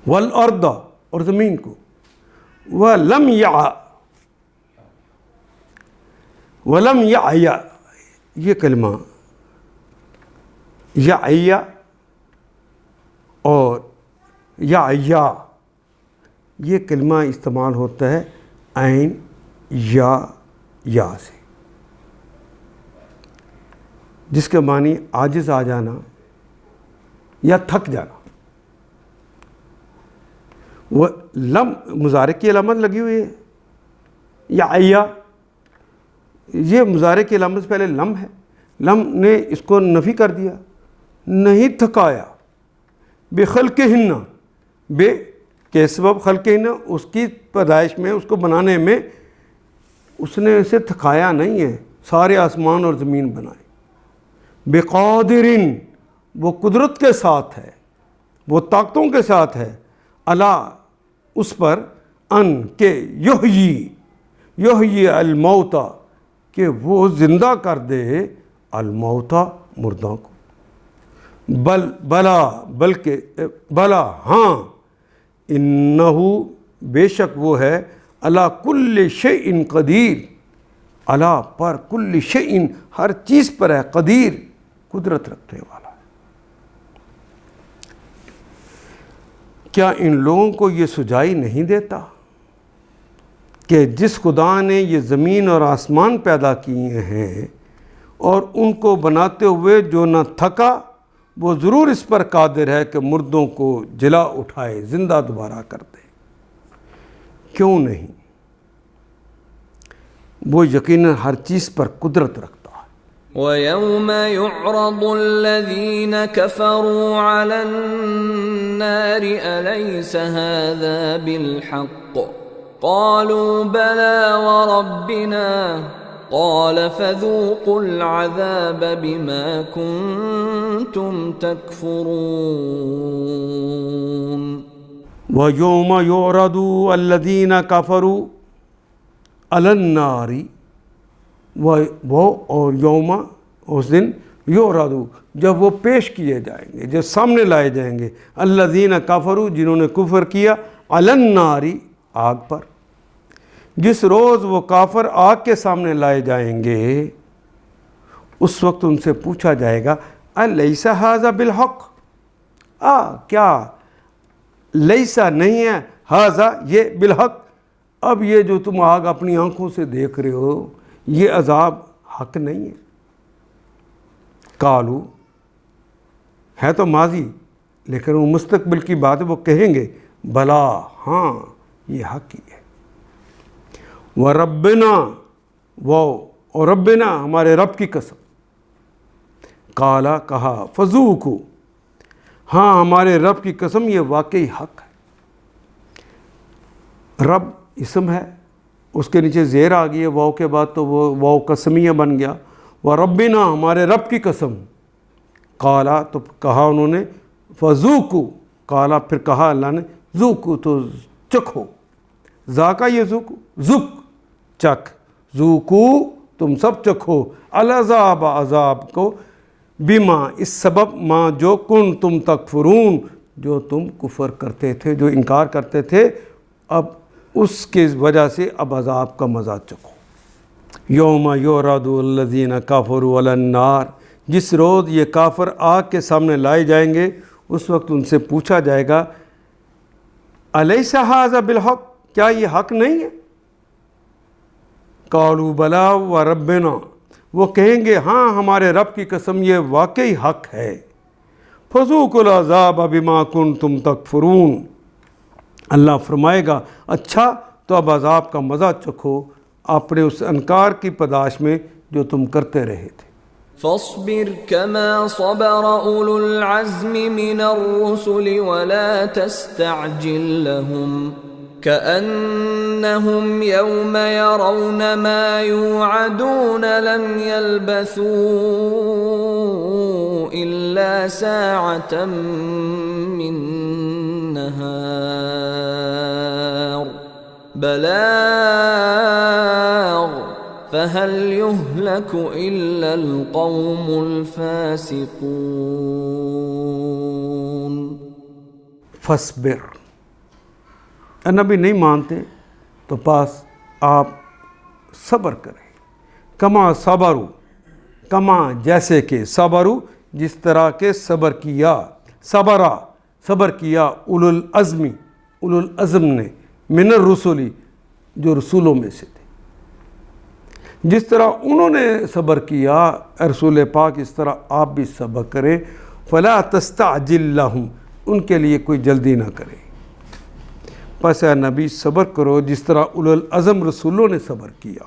والارض اور زمین کو، ولم یعی، یہ کلمہ یعی اور یعیا، یہ کلمہ استعمال ہوتا ہے عین یا سے، جس کے معنی عاجز آ جانا یا تھک جانا۔ وہ لم مضارع کی علامت لگی ہوئی ہے، یعیا، یہ مضارع کی علامت سے پہلے لم ہے، لم نے اس کو نفی کر دیا، نہیں تھکایا، بخلقہن، بے کے سبب خلقہن، اس کی پیدائش میں، اس کو بنانے میں اس نے اسے تھکایا نہیں ہے، سارے آسمان اور زمین بنائے، بقادرن وہ قدرت کے ساتھ ہے، وہ طاقتوں کے ساتھ ہے، اللہ اس پر، ان کہ یحیی الموتا کہ وہ زندہ کر دے، الموتا مردوں کو، بلکہ بلا ہاں، انہو بے شک وہ ہے، علی کل شیء قدیر، علی پر کل شیء ہر چیز پر ہے، قدیر قدرت رکھنے والا۔ کیا ان لوگوں کو یہ سجائی نہیں دیتا کہ جس خدا نے یہ زمین اور آسمان پیدا کیے ہیں اور ان کو بناتے ہوئے جو نہ تھکا، وہ ضرور اس پر قادر ہے کہ مردوں کو جلا اٹھائے، زندہ دوبارہ کر دے، کیوں نہیں؟ وہ یقیناً ہر چیز پر قدرت رکھتا ہے۔ وَيَوْمَ يُعْرَضُ الَّذِينَ كَفَرُوا عَلَى النَّارِ أَلَيْسَ هَذَا بِالْحَقِّ قَالُوا بَلَى وَرَبِّنَا قَالَ فَذُوقُوا الْعَذَابَ بِمَا كُنتُمْ تَكْفُرُونَ۔ وَيَوْمَ يُعْرَضُ الَّذِينَ كَفَرُوا عَلَى النَّارِ، وہ اور یوم اس دن، یعرضو جب وہ پیش کیے جائیں گے، جب سامنے لائے جائیں گے، الذین کفروا جنہوں نے کفر کیا، علی النار آگ پر، جس روز وہ کافر آگ کے سامنے لائے جائیں گے اس وقت ان سے پوچھا جائے گا الیس ھذا بالحق، کیا لیسا نہیں ہے، ھذا یہ بالحق، اب یہ جو تم آگ اپنی آنکھوں سے دیکھ رہے ہو یہ عذاب حق نہیں ہے؟ قالو ہے تو ماضی لیکن وہ مستقبل کی بات ہے، وہ کہیں گے بلا، ہاں یہ حق ہی ہے۔ وَرَبِّنَا، اور ربنا ہمارے رب کی قسم، قالا کہا، فذوقوا، ہاں ہمارے رب کی قسم یہ واقعی حق ہے۔ رب اسم ہے، اس کے نیچے زیر آ گئی ہے واو کے بعد تو وہ واو قسمیہ بن گیا۔ وَرَبِّنَا ہمارے رب کی قسم، قالا تو کہا انہوں نے، فذوقوا، قالا پھر کہا اللہ نے، ذوقوا تو چکھو، ذاقہ یہ ذوق چکھ، ذوقوا تم سب چکھو، العذاب عذاب کو، بما اس سبب، ما جو کن تم تکفرون جو تم کفر کرتے تھے، جو انکار کرتے تھے، اب اس کی وجہ سے اب عذاب کا مزہ چکھو۔ یوم یعرض الذین کفروا علی النار، جس روز یہ کافر آگ کے سامنے لائے جائیں گے اس وقت ان سے پوچھا جائے گا الیس ھذا بالحق، کیا یہ حق نہیں ہے؟ قالوا بلا وربنا، وہ کہیں گے ہاں ہمارے رب کی قسم یہ واقعی حق ہے۔ فذوقوا العذاب بما کنتم تکفرون، اللہ فرمائے گا اچھا تو اب عذاب کا مزہ چکھو اپنے اس انکار کی پاداش میں جو تم کرتے رہے تھے۔ فاصبر كما صبر أولو العزم من الرسل ولا تستعجل لهم كأنهم يوم يرون ما يوعدون لم يلبثوا إلا ساعة من نهار بلاغ فهل يهلك إلا القوم الفاسقون۔ فصبر، نبی نہیں مانتے تو پاس آپ صبر کریں، کما صبرو، کما جیسے کہ، صبرو جس طرح کے صبر کیا، صبر کیا اولو العزم نے، من الرسل جو رسولوں میں سے تھے، جس طرح انہوں نے صبر کیا رسول پاک اس طرح آپ بھی صبر کریں۔ فلا تستعجل لهم، ان کے لیے کوئی جلدی نہ کریں، پس اے نبی صبر کرو جس طرح اولو العزم رسولوں نے صبر کیا،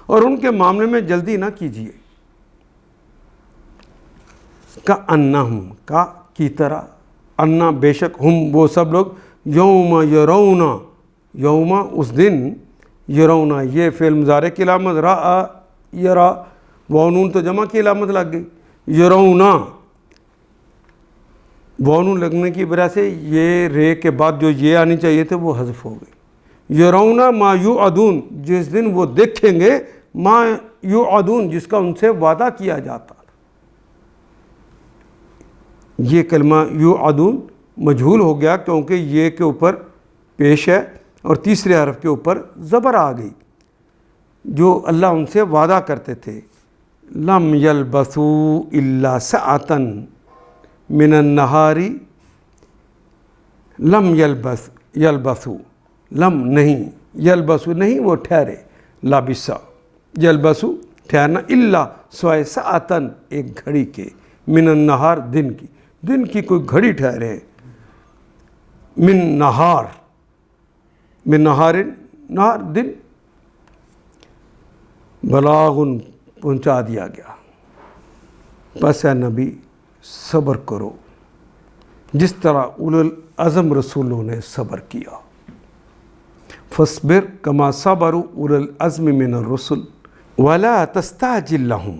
اور ان کے معاملے میں جلدی نہ کیجیے۔ کأنہم، کا کی طرح، انا بے شک، ہم وہ سب لوگ، یوم یرونا، یوم اس دن، یرونا یہ فعل مضارع کی علامت، را یرا، واو نون تو جمع کی علامت لگ گئی، یرونا واو نون لگنے کی وجہ سے یہ رے کے بعد جو یہ آنی چاہیے تھے وہ حذف ہو گئی۔ یرونا ما یوعدون، جس دن وہ دیکھیں گے، ما یوعدون جس کا ان سے وعدہ کیا جاتا تھا۔ یہ کلمہ یوعدون مجہول ہو گیا کیونکہ یہ کے اوپر پیش ہے اور تیسرے حرف کے اوپر زبر آ گئی، جو اللہ ان سے وعدہ کرتے تھے۔ لم یلبثوا الا ساعۃ من النہار، لم یلبثوا، لم نہیں، یلبثوا نہیں وہ ٹھہرے، لابسا یلبثوا ٹھہرنا، الا سوائے ساعۃ ایک گھڑی کے، من النہار دن کی کوئی گھڑی ٹھہرے، من نہار نہار دن، بلاغن پہنچا دیا گیا۔ پس اے نبی صبر کرو جس طرح اولو العزم رسولوں نے صبر کیا۔ فاصبر کما صبر اولو العزم من الرسل ولا تستعجل لهم،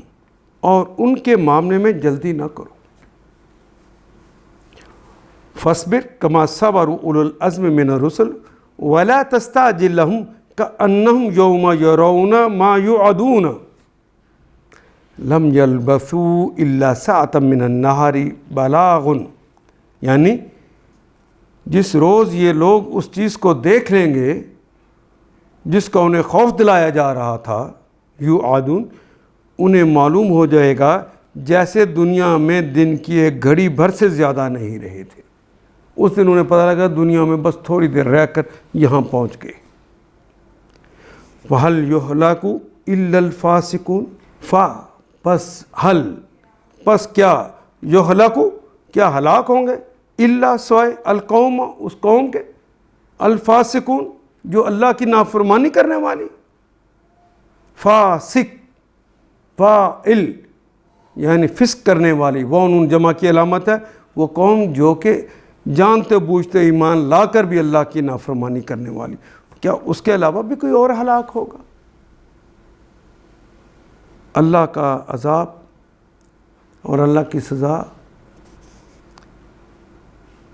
اور ان کے معاملے میں جلدی نہ کرو۔ فاصبر کما صبر اولو العزم من الرسل ولا تستعجل لهم كأنهم يوم يرون ما يوعدون لم يلبثوا إلا ساعة من النهار بلاغ، یعنی جس روز یہ لوگ اس چیز کو دیکھ لیں گے جس کا انہیں خوف دلایا جا رہا تھا، یوعدون، انہیں معلوم ہو جائے گا جیسے دنیا میں دن کی ایک گھڑی بھر سے زیادہ نہیں رہے تھے۔ اس دن انہیں پتہ لگا دنیا میں بس تھوڑی دیر رہ کر یہاں پہنچ گئے۔ وَهَلْ يُهْلَكُ إِلَّا الْفَاسِقُونَ، پس کیا یہلکو، کیا ہلاک ہوں گے، الا سوائے القوم، اس قوم کے، الفاسقون، جو اللہ کی نافرمانی کرنے والی۔ فاسق، فاعل یعنی فسق کرنے والی، وہ نون جمع کی علامت ہے، وہ قوم جو کہ جانتے بوجھتے ایمان لا کر بھی اللہ کی نافرمانی کرنے والی۔ کیا اس کے علاوہ بھی کوئی اور ہلاک ہوگا؟ اللہ کا عذاب اور اللہ کی سزا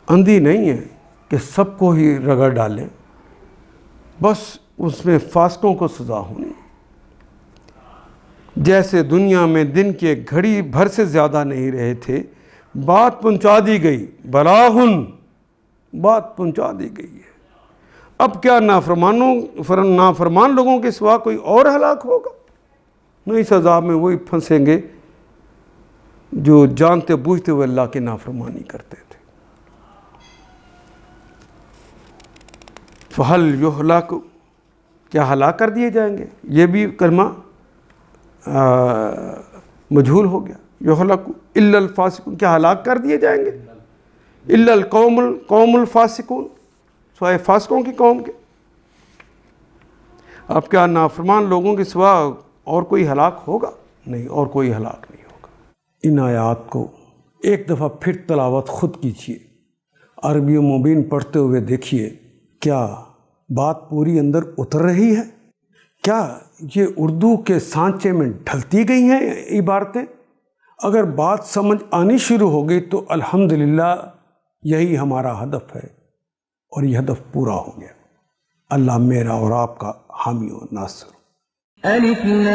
اندھی نہیں ہے کہ سب کو ہی رگڑ ڈالیں، بس اس میں فاسقوں کو سزا ہونی۔ جیسے دنیا میں دن کی ایک گھڑی بھر سے زیادہ نہیں رہے تھے، بات پہنچا دی گئی، بلاغن، بات پہنچا دی گئی ہے۔ اب کیا نافرمان لوگوں کے سوا کوئی اور ہلاک ہوگا؟ نہیں، اس عذاب میں وہی پھنسیں گے جو جانتے بوجھتے ہوئے اللہ کی نافرمانی کرتے تھے۔ فَهَلْ يُهْلَكُ، کیا ہلاک کر دیے جائیں گے؟ یہ بھی کلمہ مجہول ہو گیا۔ يُهْلَكُ إِلَّا الْفَاسِقُونَ، کیا ہلاک کر دیے جائیں گے؟ إِلَّا الْقَوْمُ الْفَاسِقُونَ، سوائے فاسقوں کی قوم کے۔ اب کیا نافرمان لوگوں کے سوا اور کوئی ہلاک ہوگا؟ نہیں، اور کوئی ہلاک نہیں ہوگا۔ ان آیات کو ایک دفعہ پھر تلاوت خود کیجیے، عربی مبین پڑھتے ہوئے دیکھیے، کیا بات پوری اندر اتر رہی ہے؟ کیا یہ اردو کے سانچے میں ڈھلتی گئی ہیں عبارتیں؟ اگر بات سمجھ آنی شروع ہو گئی تو الحمدللہ یہی ہمارا ہدف ہے، اور یہ ہدف پورا ہو گیا۔ اللہ میرا اور آپ کا حامی و ناصر۔ الف لام